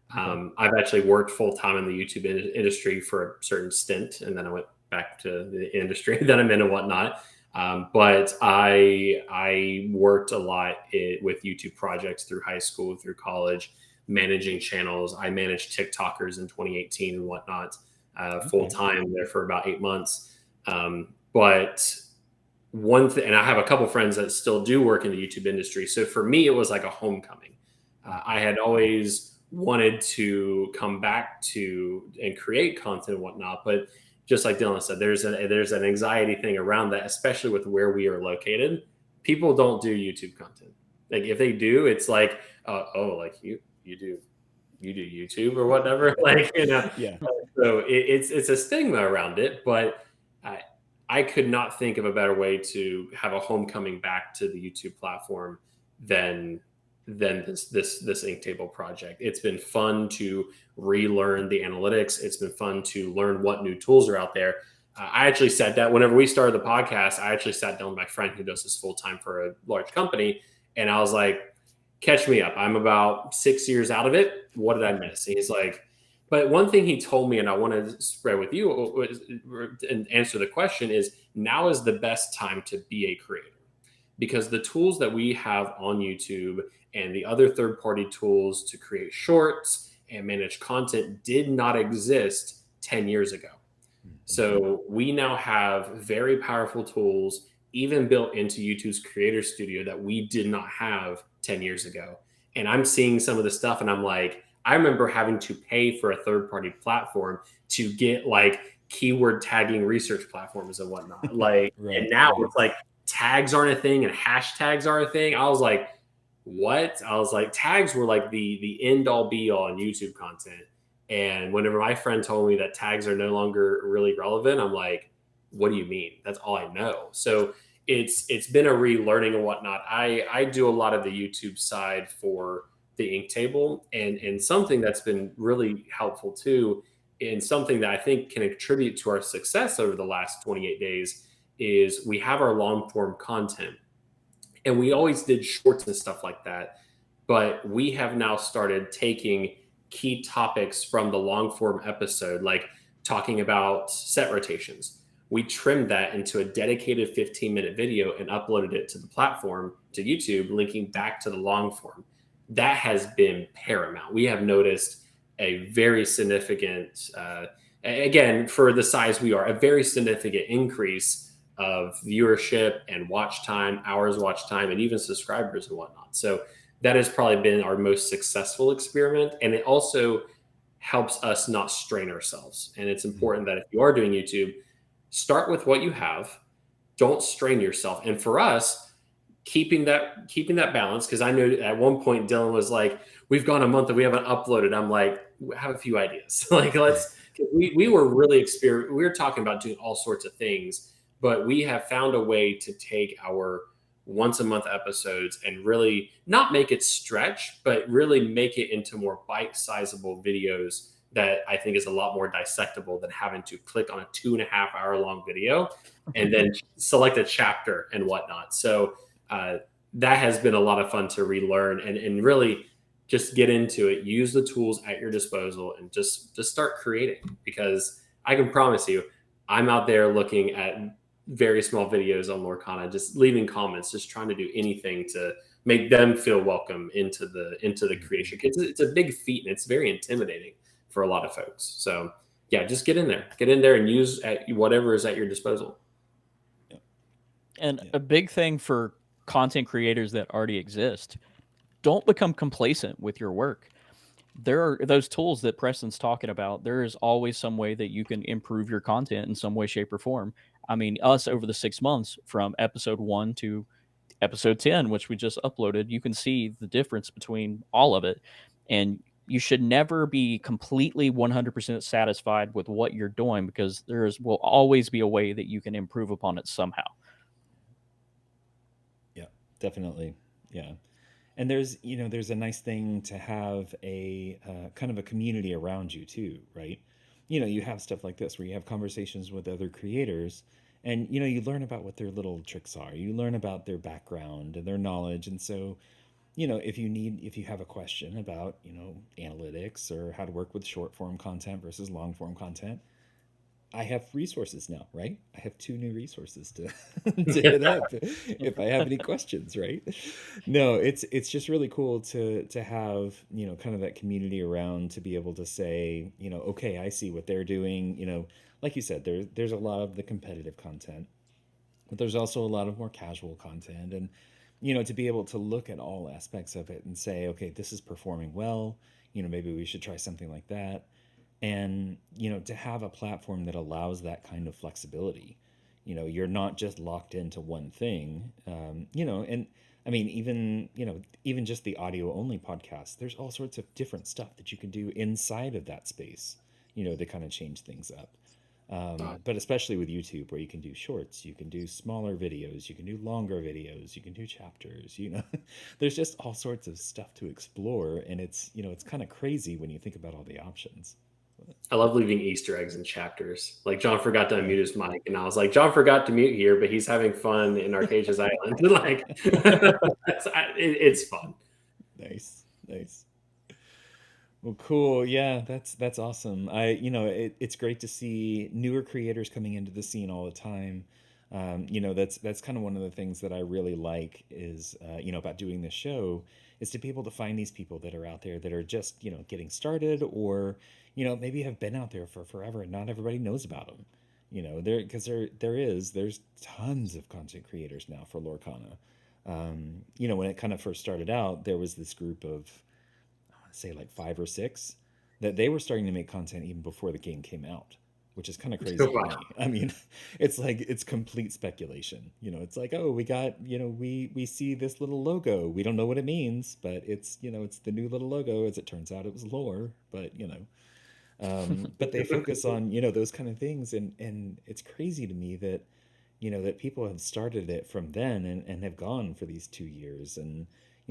Okay. I've actually worked full time in the YouTube industry for a certain stint, and then I went back to the industry that I'm in and whatnot. But I worked a lot with YouTube projects through high school, through college, managing channels. I managed TikTokers in 2018 and whatnot, full time there for about 8 months. But one thing, and I have a couple friends that still do work in the YouTube industry. So for me, it was like a homecoming. I had always wanted to come back to and create content and whatnot, but just like Dylan said, there's an anxiety thing around that, especially with where we are located. People don't do YouTube content. Like if they do, it's like, like you do YouTube or whatever. Like Yeah. So it's a stigma around it, but I could not think of a better way to have a homecoming back to the YouTube platform than this ink table project. It's been fun to relearn the analytics. It's been fun to learn what new tools are out there. I actually said that whenever we started the podcast, I actually sat down with my friend who does this full time for a large company, and I was like, catch me up. I'm about 6 years out of it. What did I miss? And he's like, but one thing he told me, and I want to spread with you and answer the question, is now is the best time to be a creator, because the tools that we have on YouTube and the other third-party tools to create shorts and manage content did not exist 10 years ago. So we now have very powerful tools, even built into YouTube's Creator Studio, that we did not have 10 years ago. And I'm seeing some of the stuff and I'm like, I remember having to pay for a third-party platform to get like keyword tagging research platforms and whatnot. Like, Right, and now right. it's like tags aren't a thing and hashtags are a thing. I was like, what? I was like, tags were like the end all be all in YouTube content. And whenever my friend told me that tags are no longer really relevant, I'm like, what do you mean? That's all I know. So it's been a relearning and whatnot. I do a lot of the YouTube side for the ink table, and something that's been really helpful too, and something that I think can contribute to our success over the last 28 days is we have our long form content, and we always did shorts and stuff like that. but we have now started taking key topics from the long form episode, like talking about set rotations. We trimmed that into a dedicated 15-minute video and uploaded it to the platform, to YouTube, linking back to the long form. That has been paramount. We have noticed a very significant, again, for the size we are, a very significant increase of viewership and watch time, hours watch time, and even subscribers and whatnot. So that has probably been our most successful experiment. And it also helps us not strain ourselves. And it's important that if you are doing YouTube, start with what you have, don't strain yourself. And for us, keeping that balance, because I know at one point Dylan was like, we've gone a month and we haven't uploaded. I'm like, I have a few ideas. Like, we were really we were talking about doing all sorts of things, but we have found a way to take our once a month episodes and really not make it stretch, but really make it into more bite-sizable videos that I think is a lot more dissectable than having to click on a 2.5 hour long video and then select a chapter and whatnot. So that has been a lot of fun to relearn and really just get into it, use the tools at your disposal, and just start creating. Because I can promise you, I'm out there looking at very small videos on Lorcana, just leaving comments, just trying to do anything to make them feel welcome into the creation. It's a big feat and it's very intimidating for a lot of folks. So yeah, just get in there and use whatever is at your disposal. And a big thing for content creators that already exist, don't become complacent with your work. There are those tools that Preston's talking about. There is always some way that you can improve your content in some way, shape, or form. I mean, us over the 6 months from episode 1 to episode 10, which we just uploaded, you can see the difference between all of it. And you should never be completely 100% satisfied with what you're doing, because will always be a way that you can improve upon it somehow. Yeah, definitely. Yeah. And there's a nice thing to have a kind of a community around you too, right? You have stuff like this where you have conversations with other creators, and you learn about what their little tricks are. You learn about their background and their knowledge. And so if you have a question about analytics or how to work with short form content versus long form content, I have resources now, right? I have 2 new resources to to hit up if I have any questions, right? No, it's just really cool to have, kind of that community around, to be able to say, okay, I see what they're doing. Like you said, there's a lot of the competitive content, but there's also a lot of more casual content. And to be able to look at all aspects of it and say, okay, this is performing well, maybe we should try something like that. And to have a platform that allows that kind of flexibility. You're not just locked into one thing. And I mean, even just the audio only podcast, there's all sorts of different stuff that you can do inside of that space, to kind of change things up. But especially with YouTube, where you can do shorts, you can do smaller videos, you can do longer videos, you can do chapters, there's just all sorts of stuff to explore. And it's kind of crazy when you think about all the options. I love leaving Easter eggs in chapters. Like, John forgot to unmute his mic, and I was like, John forgot to mute here, but he's having fun in Arcasia's Island. Like, it's fun. Nice. Well, cool. Yeah, that's awesome. It's great to see newer creators coming into the scene all the time. That's kind of one of the things that I really like is, about doing this show, is to be able to find these people that are out there that are just, getting started, or, maybe have been out there for forever and not everybody knows about them. There's tons of content creators now for Lorcana. When it kind of first started out, there was this group of, I want to say like 5 or 6, that they were starting to make content even before the game came out, which is kind of crazy to me. I mean, it's complete speculation. It's like, oh, we got, we see this little logo. We don't know what it means, but it's the new little logo. As it turns out, it was lore, but but they focus on, those kind of things. And it's crazy to me that, that people have started it from then and have gone for these 2 years and,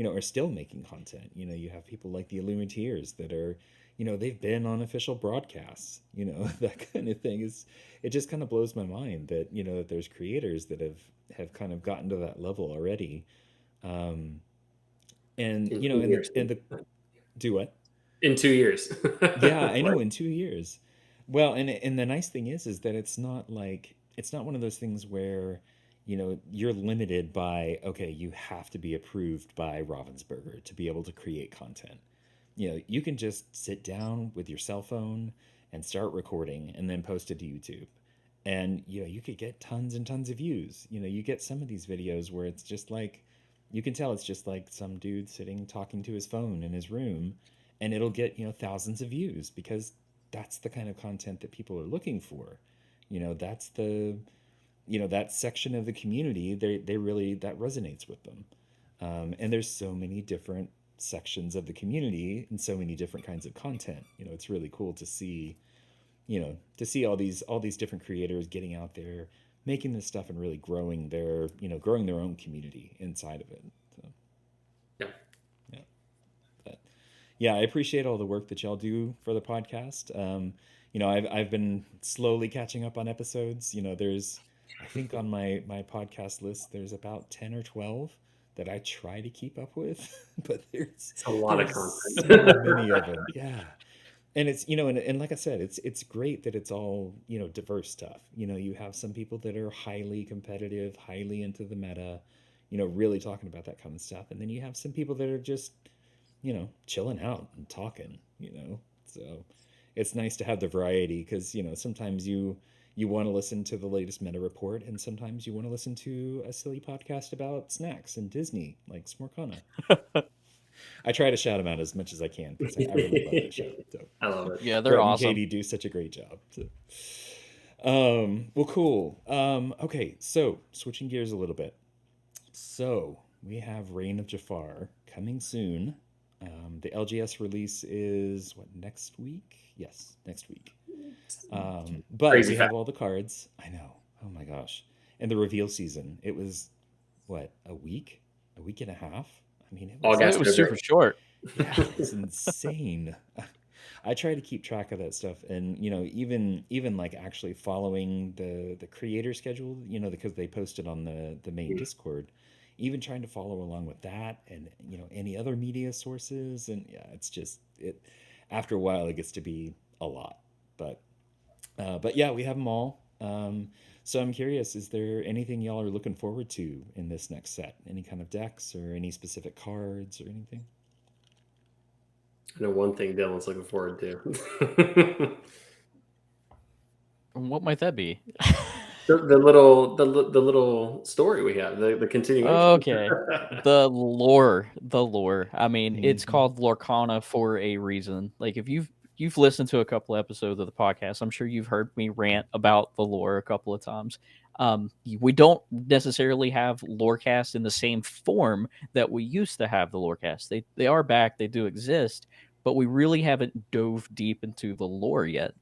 are still making content. You have people like the Illumineers that are, they've been on official broadcasts, that kind of thing. It just kind of blows my mind that, that there's creators that have kind of gotten to that level already. And In you know, 2 years. and the do what? In 2 years. Yeah, I Right. know, in 2 years. Well, and the nice thing is that it's not like it's not one of those things where, you're limited by, okay, you have to be approved by Ravensburger to be able to create content. You can just sit down with your cell phone and start recording and then post it to YouTube. And you could get tons and tons of views. You get some of these videos where it's just like you can tell it's just like some dude sitting talking to his phone in his room, and it'll get, thousands of views because that's the kind of content that people are looking for. That's that section of the community, they really, that resonates with them. And there's so many different sections of the community and so many different kinds of content. It's really cool to see, all these different creators getting out there, making this stuff and really growing their own community inside of it. So, Yeah. yeah. But yeah, I appreciate all the work that y'all do for the podcast. I've been slowly catching up on episodes. There's, I think on my podcast list, there's about 10 or 12 that I try to keep up with, but there's It's a lot of there's so content. many of them. Yeah. And it's, and like I said, it's great that it's all, diverse stuff. You have some people that are highly competitive, highly into the meta, really talking about that kind of stuff. And then you have some people that are just, chilling out and talking. So it's nice to have the variety because, sometimes you want to listen to the latest meta report, and sometimes you want to listen to a silly podcast about snacks and Disney, like Smorkana. I try to shout them out as much as I can because I really love that show. So I love it. Yeah, they're Brett and awesome. Katie do such a great job. So. Well, cool. Okay, so switching gears a little bit. So we have Reign of Jafar coming soon. The LGS release is what, next week? Yes, next week. But Crazy we fact. have all the cards. I know. Oh my gosh. And the reveal season. It was what, a week and a half. I mean, it was It August, was super February. short. yeah, it's insane. I try to keep track of that stuff, and even like actually following the creator schedule, because they post it on the main Discord. Even trying to follow along with that, and any other media sources, and yeah, it's just it. After a while, it gets to be a lot, but yeah, we have them all. So I'm curious, is there anything y'all are looking forward to in this next set? Any kind of decks or any specific cards or anything? I know one thing Dylan's looking forward to. What might that be? the little story we have, the continuation. Okay. The lore. I mean, it's Hmm. called Lorcana for a reason. Like if you've listened to a couple episodes of the podcast, I'm sure you've heard me rant about the lore a couple of times. We don't necessarily have lorecast in the same form that we used to have the lorecast. They are back, they do exist, but we really haven't dove deep into the lore yet.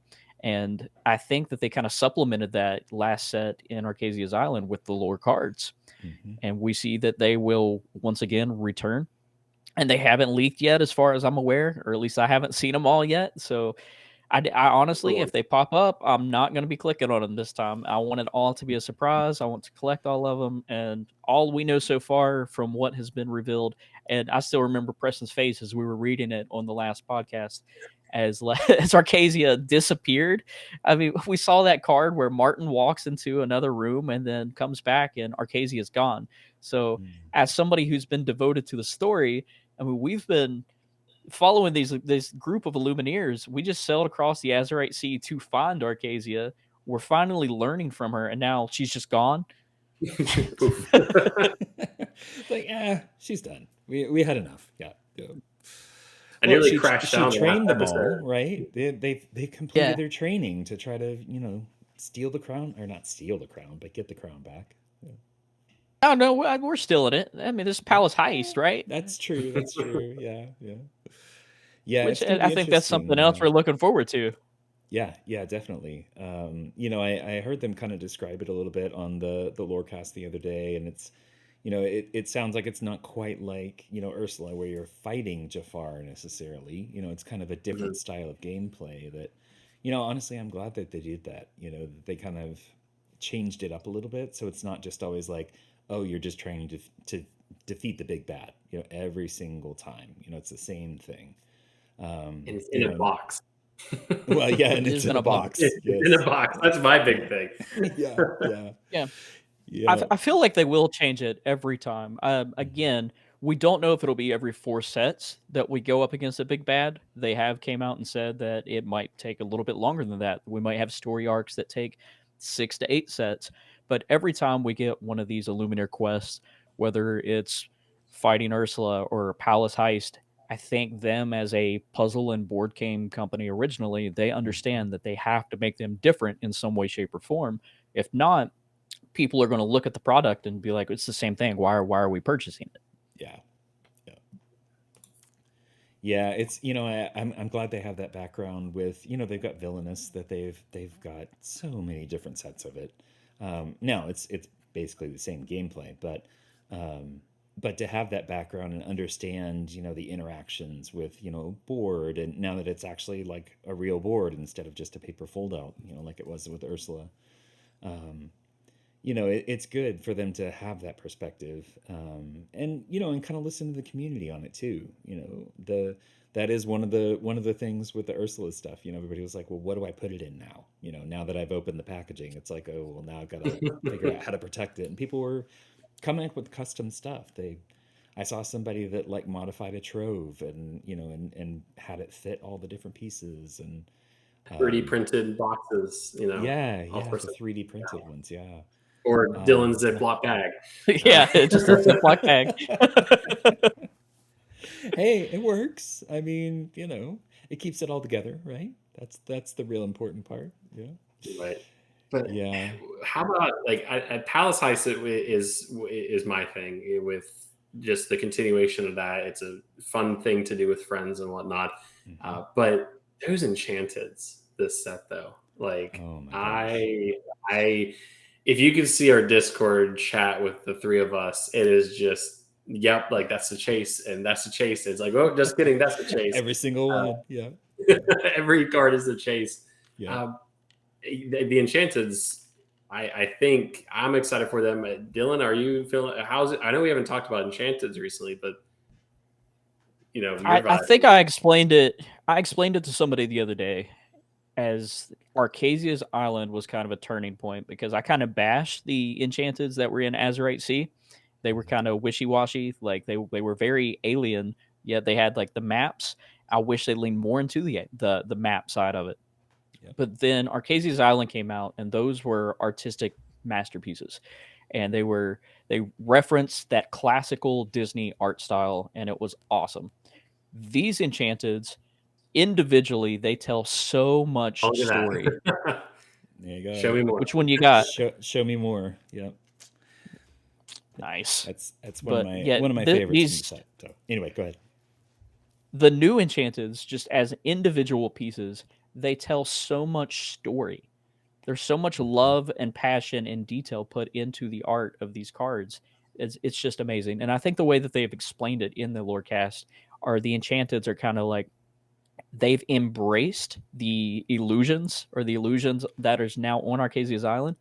And I think that they kind of supplemented that last set in Arcasia's Island with the lore cards, Hmm. and we see that they will once again return. And they haven't leaked yet, as far as I'm aware, or at least I haven't seen them all yet. So I honestly, if they pop up, I'm not going to be clicking on them this time. I want it all to be a surprise. I want to collect all of them, and all we know so far from what has been revealed. And I still remember Preston's face as we were reading it on the last podcast, as as Arcasia disappeared. I mean, we saw that card where Martin walks into another room and then comes back, and Arcasia is gone. So, as somebody who's been devoted to the story, I mean, we've been following this group of Illumineers. We just sailed across the Azerite Sea to find Arcasia. We're finally learning from her, and now she's just gone. Poof. Like, she's done. We had enough. Yeah. Yeah. I Well, nearly she crashed she down the last trained them all, episode. right? They completed Yeah. their training to try to steal the crown, or not steal the crown, but get the crown back. Yeah. Oh no, we're still in it. I mean, this is Palace Heist, right? That's true. That's true. Yeah. Yeah. Yeah. Which It's gonna I be think that's something interesting. else we're looking forward to. Yeah, yeah, definitely. I heard them kind of describe it a little bit on the Lorecast the other day, and it's, it sounds like it's not quite like, Ursula, where you're fighting Jafar necessarily. It's kind of a different Mhm. style of gameplay that, honestly, I'm glad that they did that. That they kind of changed it up a little bit, so it's not just always like, oh, you're just trying to defeat the big bad. Every single time. It's the same thing. And it's in You a know, box. well, yeah, It and it's is in in a a box. box. It's in a Yes. box. That's my big Yeah. thing. Yeah. Yeah. Yeah. Yeah. I feel like they will change it every time. Mhm. Again, we don't know if it'll be every 4 sets that we go up against a big bad. They have came out and said that it might take a little bit longer than that. We might have story arcs that take 6 to 8 sets. But every time we get one of these Illuminator quests, whether it's fighting Ursula or Palace Heist, I think them as a puzzle and board game company originally, they Mhm. understand that they have to make them different in some way, shape, or form. If not, people are going to look at the product and be like, it's the same thing. Why are we purchasing it? Yeah. Yeah. Yeah, it's I'm glad they have that background with they've got Villainous that they've got so many different sets of it. Now it's basically the same gameplay, but to have that background and understand the interactions with board, and now that it's actually like a real board instead of just a paper fold out, like it was with Ursula. Um, it's good for them to have that perspective, and kind of listen to the community on it too. That is one of the things with the Ursula stuff. Everybody was like, well, what do I put it in now? Now that I've opened the packaging, it's like, oh, well, now I've got to figure out how to protect it. And people were coming up with custom stuff. I saw somebody that like modified a trove, and and had it fit all the different pieces, and 3D um, printed boxes, yeah, all yeah, sorts the of 3D printed ones, yeah. or Dylan's Um, Ziploc bag. Yeah, it's just a Ziploc bag. hey, it works. I mean, it keeps it all together, right? That's the real important part. Yeah. Right. But Yeah. how about like at Palace Heist is my thing with just the continuation of that. It's a fun thing to do with friends and whatnot. Hmm. But those Enchanteds this set though, like Oh my gosh. I if you could see our Discord chat with the three of us, it is just yep, like that's the chase and that's the chase. It's like oh, just kidding, that's the chase. Every single Uh, one. Yeah. Yeah. every card is the chase. Yeah. Um, the Enchanteds, I think I'm excited for them. Dylan, are you feeling? How's it? I know we haven't talked about Enchanteds recently, but your I vibe. think I explained it. I explained it to somebody the other day as Arcasia's Island was kind of a turning point because I kind of bashed the Enchanteds that were in Azurite Sea. They were kind of wishy washy, like they were very alien. Yet they had like the maps. I wish they leaned more into the map side of it. Yep. But then Arcasia's Island came out, and those were artistic masterpieces, and they referenced that classical Disney art style, and it was awesome. These Enchanteds individually they tell so Oh, much look story. at that. There you Show go. me more. Which one you got? Show me more. Yep. Nice, That's one of but my yet one of my favorites from the these set. So anyway, go ahead. the new Enchanteds just as individual pieces they tell so much story. There's so much Hmm. love and passion and detail put into the art of these cards. It's just amazing. And I think the way that they've explained it in the lore cast are the Enchanteds are kind of like they've embraced the illusions or the illusions that is now on Arcasia's Island.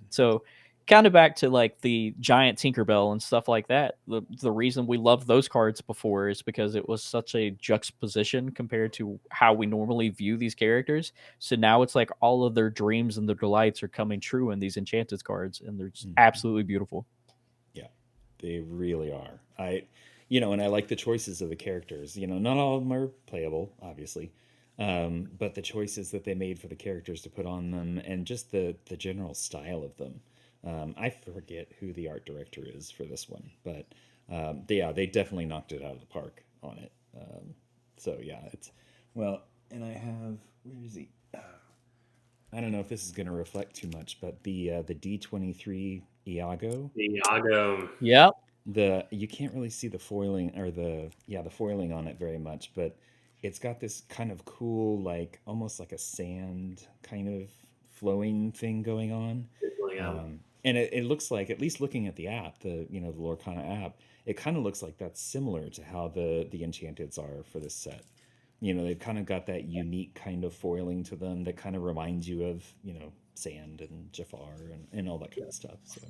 So kind of back to like the giant Tinkerbell and stuff like that. The reason we loved those cards before is because it was such a juxtaposition compared to how we normally view these characters. So now it's like all of their dreams and their delights are coming true in these Enchanted cards, and they're just Hmm. absolutely beautiful. Yeah, they really are. And I like the choices of the characters. Not all of them are playable, obviously, but the choices that they made for the characters to put on them, and just the general style of them. I forget who the art director is for this one, but yeah, they definitely knocked it out of the park on it. So yeah, it's well, and I have where is he? I don't know if this is going to reflect too much, but the D23 Iago, Iago. Yep. the you can't really see the foiling, or the foiling on it very much, but it's got this kind of cool, like almost like a sand kind of flowing thing going on. And it looks like, at least looking at the app, the Lorcana app, it kind of looks like that's similar to how the Enchanteds are for this set. They've kind of got that unique kind of foiling to them that kind of reminds you of sand and Jafar, and all that kind of stuff. So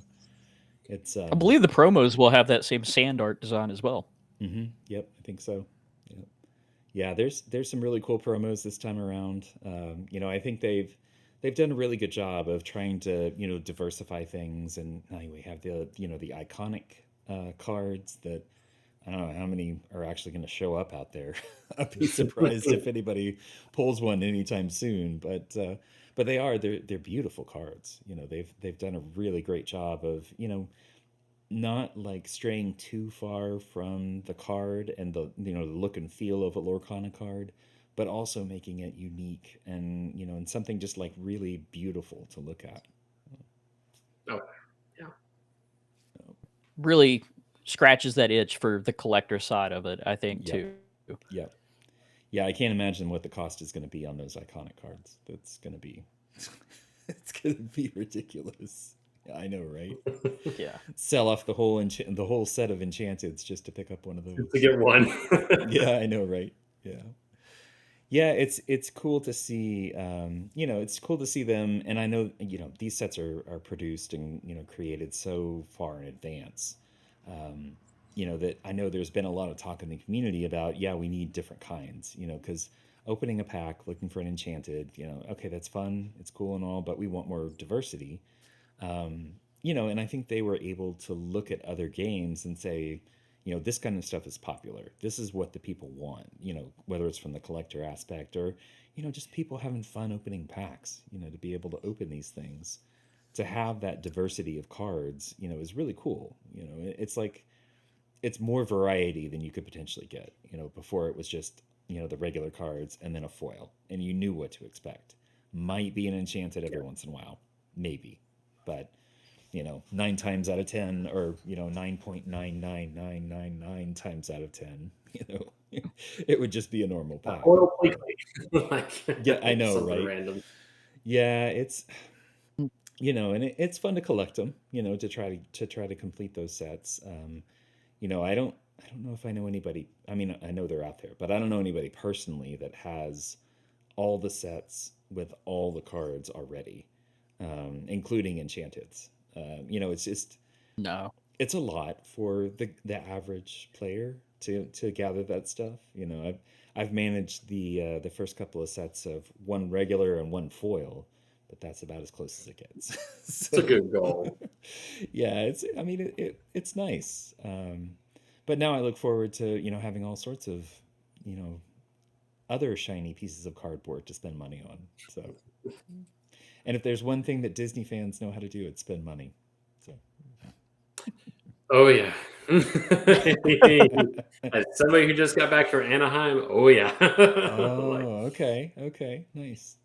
It's I believe the promos will have that same sand art design as well. Yep, I think so. Yep. Yeah, there's some really cool promos this time around. I think they've done a really good job of trying to diversify things, and now we have the iconic cards that I don't know how many are actually going to show up out there. I'd be surprised if anybody pulls one anytime soon, but they're beautiful cards. They've done a really great job of not like straying too far from the card and the look and feel of a Lorcana card, but also making it unique and something just like really beautiful to look at. Oh, yeah. Really scratches that itch for the collector side of it, I think, Yep. too. Yep. Yeah, I can't imagine what the cost is going to be on those iconic cards. That's going to be it's going to be ridiculous. I know, right? Yeah. Sell off the whole set of enchanteds just to pick up one of those. To get one. Yeah, I know, right? Yeah. Yeah, it's cool to see. It's cool to see them, and I know these sets are produced and created so far in advance. Um, that I know there's been a lot of talk in the community about we need different kinds. Because opening a pack looking for an enchanted, okay, that's fun, it's cool and all, but we want more diversity. And I think they were able to look at other games and say, this kind of stuff is popular. This is what the people want, whether it's from the collector aspect or, just people having fun opening packs, to be able to open these things, to have that diversity of cards, is really cool. It's like, it's more variety than you could potentially get. Before it was just, the regular cards and then a foil, and you knew what to expect. Might be an enchanted every once in a while, maybe, but 9 times out of 10, or 9.99999 times out of 10, it would just be a normal pack. Yeah, I know, right? Random. Yeah, it's it's fun to collect them, to try to complete those sets. I don't know if I know anybody. I mean, I know they're out there, but I don't know anybody personally that has all the sets with all the cards already, including enchanteds. It's just No. it's a lot for the average player to gather that stuff. I've managed the first couple of sets of one regular and one foil, but that's about as close as it gets. It's a good goal. Yeah, it's nice. But now I look forward to having all sorts of other shiny pieces of cardboard to spend money on. So, and if there's one thing that Disney fans know how to do, it's spend money. So. Oh yeah. As somebody who just got back from Anaheim, oh yeah. Oh, okay, nice.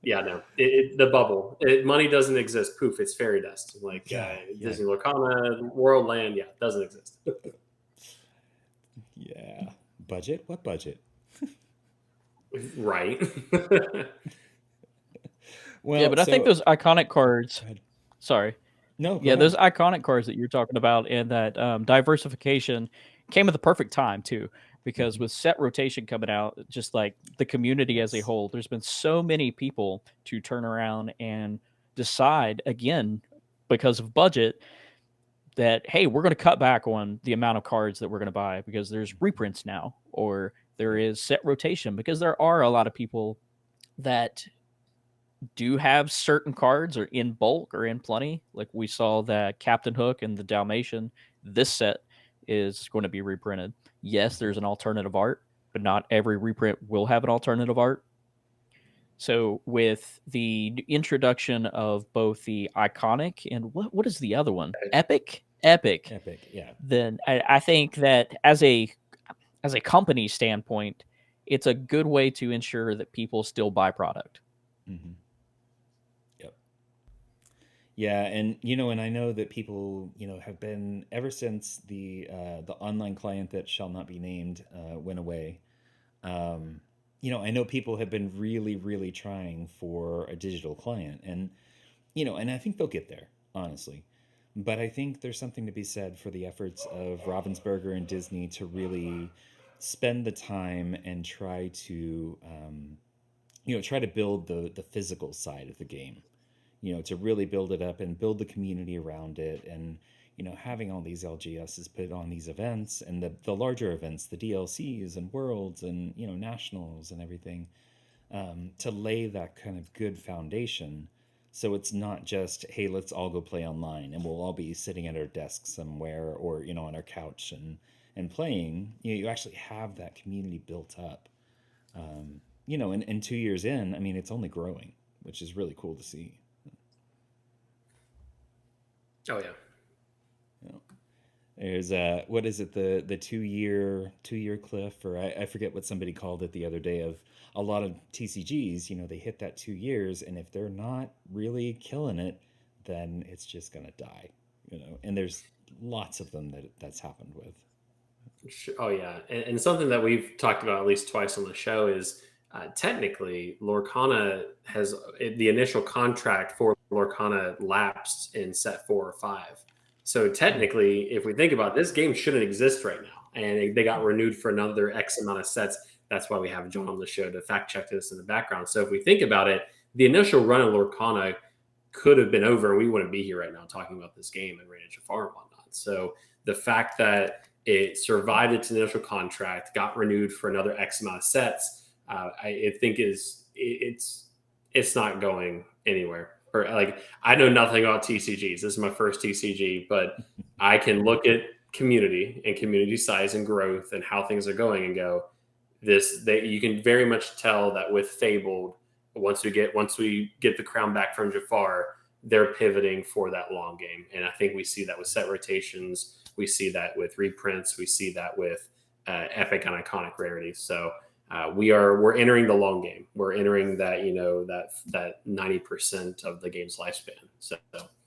Yeah, no, the bubble. Money doesn't exist. Poof, it's fairy dust. Like Disney Lorcana, Worldland, yeah, doesn't exist. Yeah. Budget? What budget? Right. Well, yeah, but I think those iconic cards. Sorry. No. Yeah, those iconic cards that you're talking about and that diversification came at the perfect time too, because with set rotation coming out, just like the community as a whole, there's been so many people to turn around and decide again because of budget that hey, we're going to cut back on the amount of cards that we're going to buy because there's reprints now, or there is set rotation because there are a lot of people that do have certain cards or in bulk or in plenty. Like we saw that Captain Hook and the Dalmatian, this set is going to be reprinted. Yes, there's an alternative art, but not every reprint will have an alternative art. So with the introduction of both the iconic and what is the other one? Epic, yeah. Then I think that as a company standpoint, it's a good way to ensure that people still buy product. Mm-hmm. Yep. Yeah, and and I know that people have been ever since the online client that shall not be named went away. I know people have been really, really trying for a digital client, and and I think they'll get there, honestly. But I think there's something to be said for the efforts of Ravensburger and Disney to really spend the time and try to, try to build the physical side of the game. To really build it up and build the community around it, and having all these LGSs put on these events and the larger events, the DLCs and worlds and, nationals and everything, to lay that kind of good foundation. So it's not just, hey, let's all go play online and we'll all be sitting at our desk somewhere or, on our couch and playing. You actually have that community built up. And 2 years in, I mean, it's only growing, which is really cool to see. Oh yeah. There's what is it, the 2 year cliff, or I forget what somebody called it the other day, of a lot of TCGs, they hit that 2 years, and if they're not really killing it, then it's just gonna die, and there's lots of them that's happened with. Oh yeah, and something that we've talked about at least twice on the show is technically Lorcana has the initial contract for Lorcana lapsed in set 4 or 5. So technically, if we think about it, this game shouldn't exist right now, and they got renewed for another X amount of sets. That's why we have John on the show to fact check this in the background. So if we think about it, the initial run of Lorcana could have been over, and we wouldn't be here right now talking about this game and Reign of Jafar and whatnot. So the fact that it survived its initial contract, got renewed for another X amount of sets, I think it's not going anywhere. Or like, I know nothing about TCGs. This is my first TCG, but I can look at community and community size and growth and how things are going and go, you can very much tell that with Fabled, once we get the crown back from Jafar, they're pivoting for that long game. And I think we see that with set rotations. We see that with reprints. We see that with epic and iconic rarities. So we're entering the long game. We're entering that, that 90% of the game's lifespan. So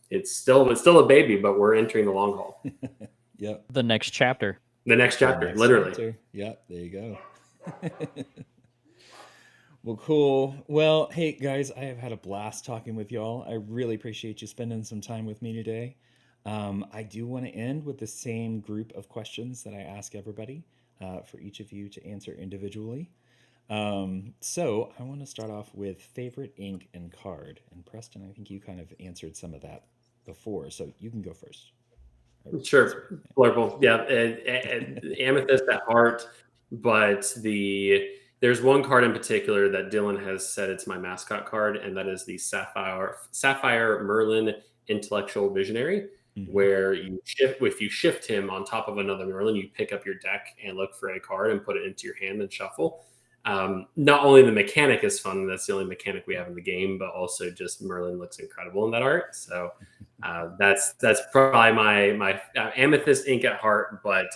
it's still a baby, but we're entering the long haul. Yep. The next chapter. Literally. Chapter. Yep. There you go. Well, cool. Well, hey guys, I have had a blast talking with y'all. I really appreciate you spending some time with me today. I do want to end with the same group of questions that I ask everybody, for each of you to answer individually. So I want to start off with favorite ink and card. And Preston, I think you kind of answered some of that before, so you can go first. Sure. Blurple. Yeah. And Amethyst at heart, but there's one card in particular that Dylan has said it's my mascot card, and that is the Sapphire Merlin Intellectual Visionary. Mm-hmm. Where if you shift him on top of another Merlin, you pick up your deck and look for a card and put it into your hand and shuffle. Not only the mechanic is fun, that's the only mechanic we have in the game, but also just Merlin looks incredible in that art. So that's probably my Amethyst ink at heart, but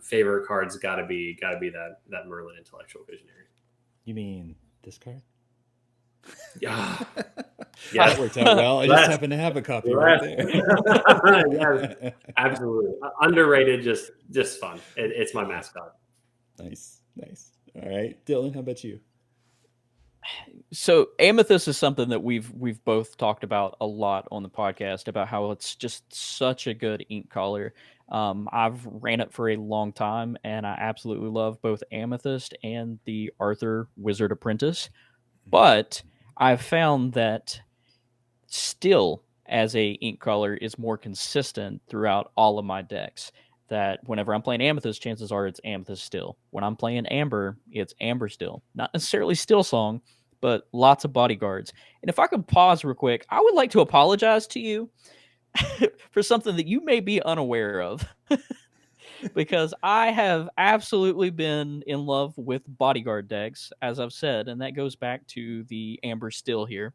favorite card's gotta be that Merlin Intellectual Visionary. You mean this card? Yeah. Yeah, that worked out well. I just happen to have a copy right there. Yes, absolutely. Underrated, just fun. It's my mascot. Nice. All right, Dylan, how about you? So Amethyst is something that we've both talked about a lot on the podcast, about how it's just such a good ink color. I've ran it for a long time, and I absolutely love both Amethyst and the Arthur Wizard Apprentice. But I've found that Still as a ink color is more consistent throughout all of my decks. That whenever I'm playing Amethyst, chances are it's Amethyst Still. When I'm playing Amber, it's Amber Still. Not necessarily Still Song, but lots of bodyguards. And if I could pause real quick, I would like to apologize to you for something that you may be unaware of. Because I have absolutely been in love with bodyguard decks, as I've said, and that goes back to the Amber Still here.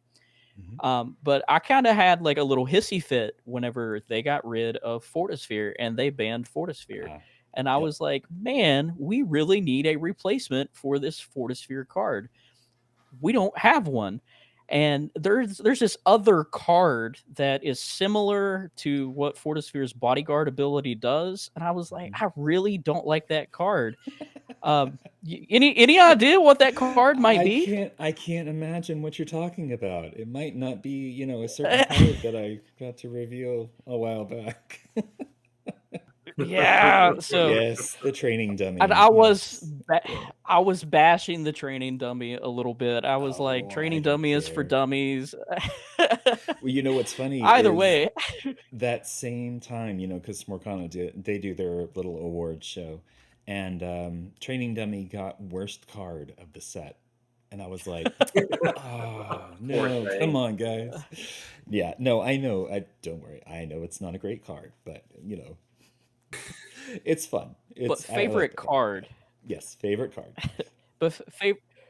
Mm-hmm. But I kind of had like a little hissy fit whenever they got rid of Fortisphere and they banned Fortisphere. And I was like, man, we really need a replacement for this Fortisphere card. We don't have one. And there's this other card that is similar to what Fortisphere's bodyguard ability does, and I was like, I really don't like that card. Any idea what that card might be? I can't imagine what you're talking about. It might not be, a certain card that I got to reveal a while back. Yeah, so yes, the training dummy. And I was bashing the training dummy a little bit. I was like, training dummy is for dummies. Well, you know what's funny Either is way, that same time, because Morcana they do their little award show, and Training Dummy got worst card of the set, and I was like, oh Poor no, come thing. on, guys. Yeah, no, I know. I don't worry. I know it's not a great card, but it's fun. but I like favorite the card. Yeah. card. Yes, favorite card. But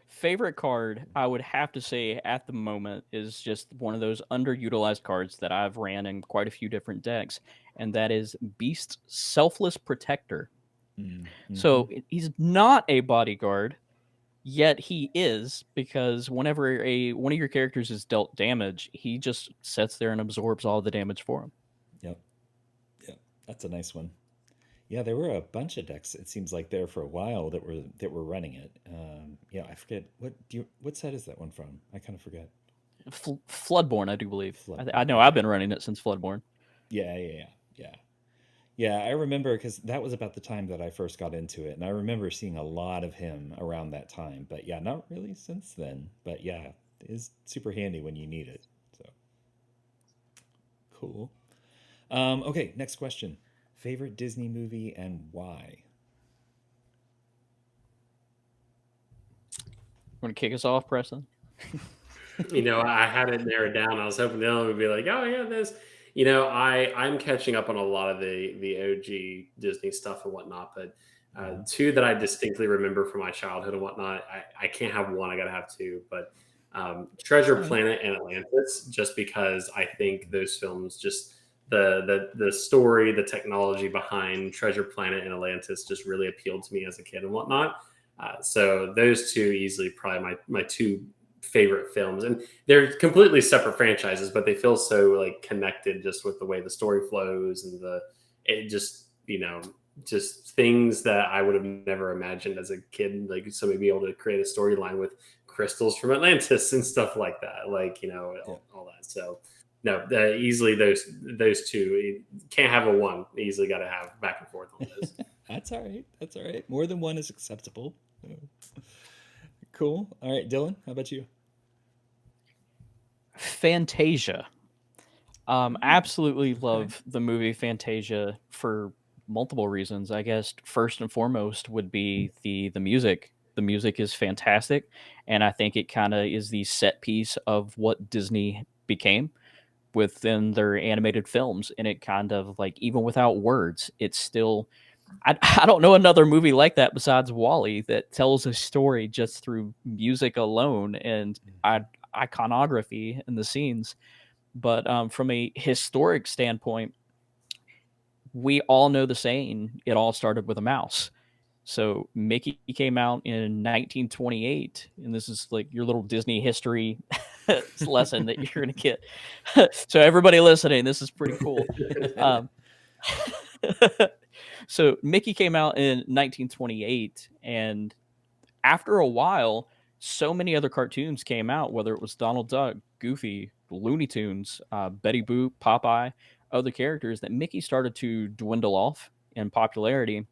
favorite card, I would have to say at the moment is just one of those underutilized cards that I've ran in quite a few different decks, and that is Beast's Selfless Protector. Mm-hmm. So he's not a bodyguard, yet he is, because whenever one of your characters is dealt damage, he just sits there and absorbs all the damage for him. Yep. Yep. That's a nice one. Yeah, there were a bunch of decks. It seems like there for a while that were running it. Yeah, I forget what set is that one from? I kind of forget. Floodborn, I do believe. I Floodborne. know I've Okay. been running it since Floodborn. Yeah, yeah, yeah, yeah. Yeah, I remember because that was about the time that I first got into it, and I remember seeing a lot of him around that time. But yeah, not really since then. But yeah, it is super handy when you need it. So cool. Okay, next question. Favorite Disney movie and why? Want to kick us off, Preston? I had it narrowed down. I was hoping Dylan would be like, "Oh yeah, this." I'm catching up on a lot of the OG Disney stuff and whatnot, but Mhm. two that I distinctly remember from my childhood and whatnot. I can't have one. I gotta have two. But Treasure All right. Planet and Atlantis, just because I think those films just the story, the technology behind Treasure Planet and Atlantis just really appealed to me as a kid and whatnot. So those two easily probably my two favorite films, and they're completely separate franchises, but they feel so like connected just with the way the story flows and it just just things that I would have never imagined as a kid, like somebody be able to create a storyline with crystals from Atlantis and stuff like that, like Yeah. all that. So no, easily those two. You can't have a one. You easily got to have back and forth on those. That's all right. That's all right. More than one is acceptable. Cool. All right, Dylan, how about you? Fantasia. Ooh, Absolutely okay. love the movie Fantasia for multiple reasons. I guess first and foremost would be the music. The music is fantastic, and I think it kind of is the set piece of what Disney became within their animated films. And it kind of like, even without words, it's still, I don't know another movie like that besides Wally that tells a story just through music alone and iconography in the scenes. But from a historic standpoint, we all know the saying, it all started with a mouse. So Mickey came out in 1928, and this is like your little Disney history lesson that you're going to get. So everybody listening, this is pretty cool. Um, so Mickey came out in 1928, and after a while, so many other cartoons came out, whether it was Donald Duck, Goofy, Looney Tunes, Betty Boop, Popeye, other characters, that Mickey started to dwindle off in popularity.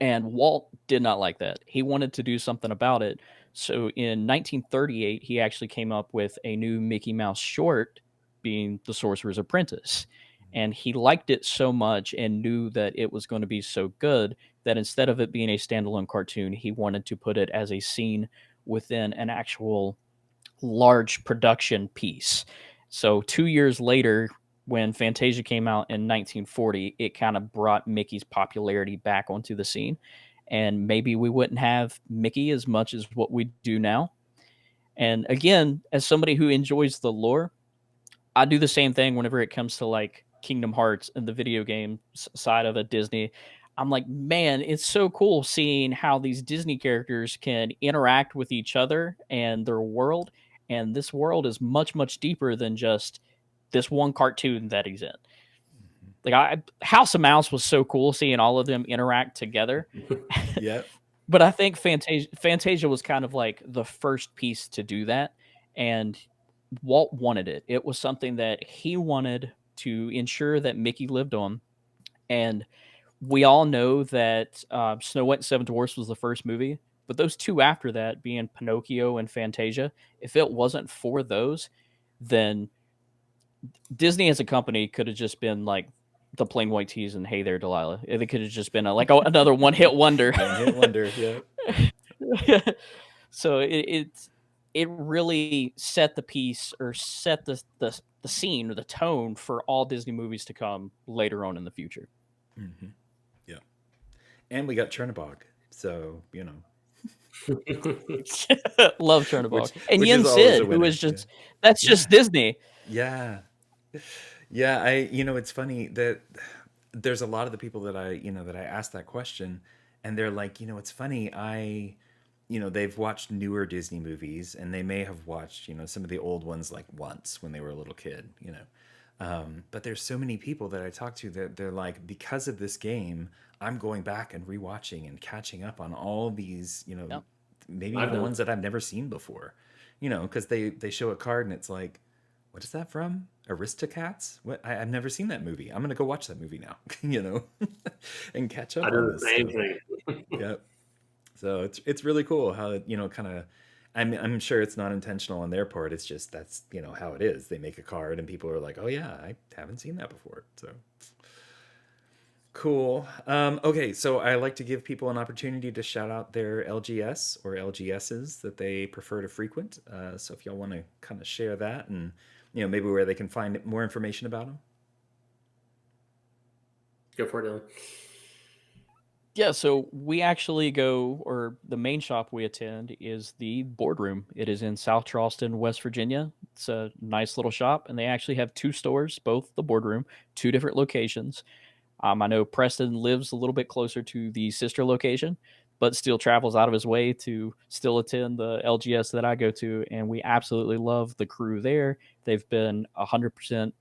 And Walt did not like that. He wanted to do something about it. So in 1938, he actually came up with a new Mickey Mouse short, being The Sorcerer's Apprentice. And he liked it so much and knew that it was going to be so good that instead of it being a standalone cartoon, he wanted to put it as a scene within an actual large production piece. So 2 years later, when Fantasia came out in 1940, it kind of brought Mickey's popularity back onto the scene. And maybe we wouldn't have Mickey as much as what we do now. And again, as somebody who enjoys the lore, I do the same thing whenever it comes to like Kingdom Hearts and the video game side of a Disney. I'm like, man, it's so cool seeing how these Disney characters can interact with each other and their world. And this world is much, much deeper than just this one cartoon that he's in. Like, House of Mouse was so cool seeing all of them interact together. Yep. But I think Fantasia was kind of like the first piece to do that, and Walt wanted it. It was something that he wanted to ensure that Mickey lived on. And we all know that Snow White and Seven Dwarfs was the first movie, but those two after that, being Pinocchio and Fantasia, if it wasn't for those, then Disney as a company could have just been like the Plain White Tees and Hey There Delilah. It could have just been another one hit wonder. One hit wonder. Yeah. So it really set the piece, or set the scene or the tone for all Disney movies to come later on in the future. Mm-hmm. Yeah. And we got Chernabog. So, you know. Love Chernabog. And which Yen is always Sid, a who winner. is just that's just Disney. Yeah. Yeah, it's funny that there's a lot of the people that I asked that question, and they're like, it's funny, they've watched newer Disney movies, and they may have watched, some of the old ones like once when they were a little kid, but there's so many people that I talk to that they're like, because of this game, I'm going back and rewatching and catching up on all these, Yep. maybe even ones that I've never seen before, because they show a card and it's like, what is that from? Aristocats? What? I've never seen that movie. I'm gonna go watch that movie now, and catch up I do on the this same stuff. thing. Yep. So it's really cool how kind of. I'm sure it's not intentional on their part. It's just that's how it is. They make a card and people are like, oh yeah, I haven't seen that before. So cool. Okay, so I like to give people an opportunity to shout out their LGS or LGSs that they prefer to frequent. So if y'all want to kind of share that, and maybe where they can find more information about them. Go for it, Dylan. Yeah, so we actually go, or the main shop we attend is the Boardroom. It is in South Charleston, West Virginia. It's a nice little shop, and they actually have 2 stores, both the Boardroom, 2 different locations. I know Preston lives a little bit closer to the sister location, but still travels out of his way to still attend the LGS that I go to, and we absolutely love the crew there. They've been 100%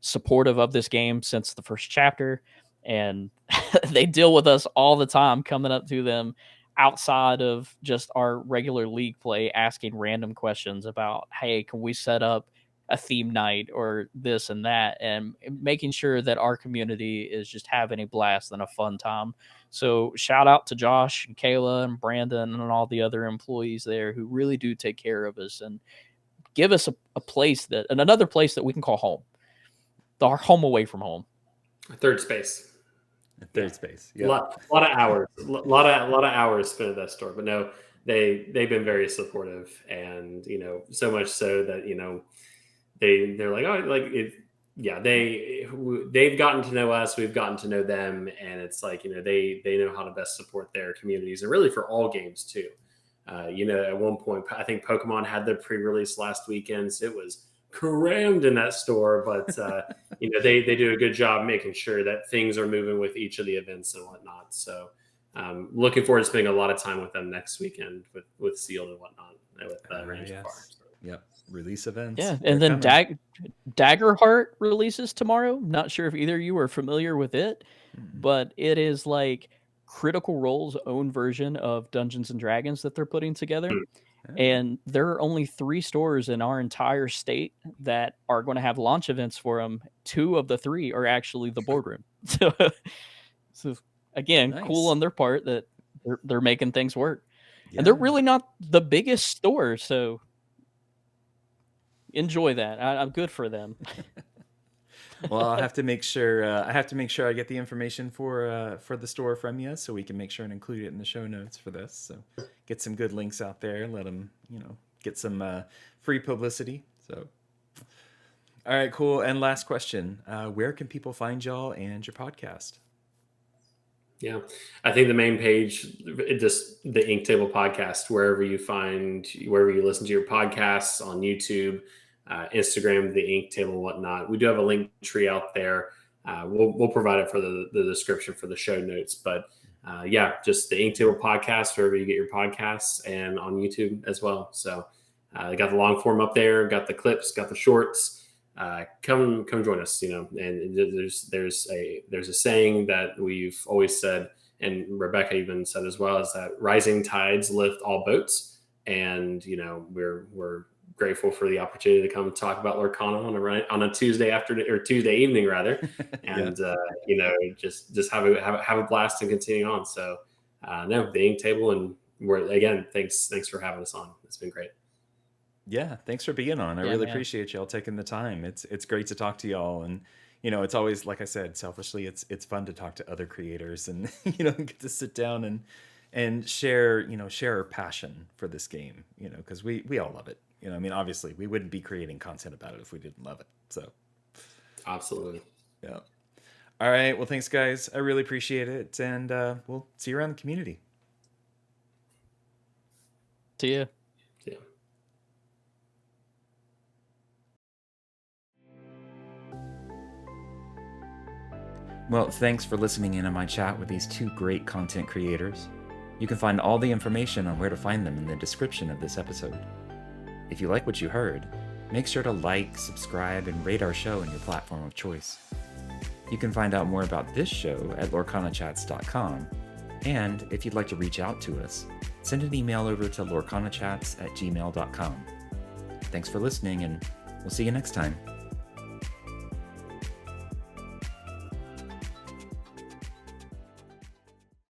supportive of this game since the first chapter, and they deal with us all the time, coming up to them outside of just our regular league play, asking random questions about, hey, can we set up a theme night or this and that, and making sure that our community is just having a blast and a fun time. So shout out to Josh and Kayla and Brandon and all the other employees there who really do take care of us and give us a place another place that we can call home. Our home away from home. Third space. Third space. Yeah. A lot of hours. A lot of hours spent at that store. But no, they've been very supportive, and so much so that they're like, oh, like it. Yeah, they've gotten to know us. We've gotten to know them, and it's like they know how to best support their communities, and really for all games too. At one point, I think Pokemon had their pre-release last weekend, so it was crammed in that store, but they do a good job making sure that things are moving with each of the events and whatnot. So looking forward to spending a lot of time with them next weekend with Sealed and whatnot with Reign of Jafar. So. Yep, release events. Yeah, and then Daggerheart releases tomorrow. Not sure if either of you are familiar with it, but it is like Critical Role's own version of Dungeons and Dragons that they're putting together. And there are only 3 stores in our entire state that are going to have launch events for them. 2 of the 3 are actually the Boardroom. So again, nice. Cool on their part that they're making things work. Yeah. And they're really not the biggest store, so enjoy that. I'm good for them. Well, I'll have to make sure. I get the information for the store from you, so we can make sure and include it in the show notes for this. So get some good links out there and let them, get some free publicity. So, all right, cool. And last question: where can people find y'all and your podcast? Yeah, I think the main page, just the Ink Table Podcast, wherever you listen to your podcasts on YouTube. Instagram, the Ink Table, and whatnot. We do have a link tree out there. We'll provide it for the description for the show notes. But just the Ink Table Podcast, wherever you get your podcasts, and on YouTube as well. So got the long form up there, got the clips, got the shorts. Come join us. And there's a saying that we've always said, and Rebecca even said as well, is that rising tides lift all boats. And we're grateful for the opportunity to come talk about Lorcana on a Tuesday afternoon, or Tuesday evening rather, and just have a blast and continue on. So the Ink Table, and we're again, thanks for having us on. It's been great. Yeah, thanks for being on. I Yeah, really man. appreciate y'all taking the time. It's great to talk to y'all, and you know, it's always like I said, selfishly, it's fun to talk to other creators and you know, get to sit down and share, you know, share our passion for this game, you know, because we all love it. You know, I mean, obviously, we wouldn't be creating content about it if we didn't love it. So, Absolutely. yeah. All right. Well, thanks, guys. I really appreciate it, and we'll see you around the community. See ya. Yeah. Well, thanks for listening in on my chat with these two great content creators. You can find all the information on where to find them in the description of this episode. If you like what you heard, make sure to like, subscribe, and rate our show in your platform of choice. You can find out more about this show at LorcanaChats.com, and if you'd like to reach out to us, send an email over to LorcanaChats@gmail.com. Thanks for listening, and we'll see you next time.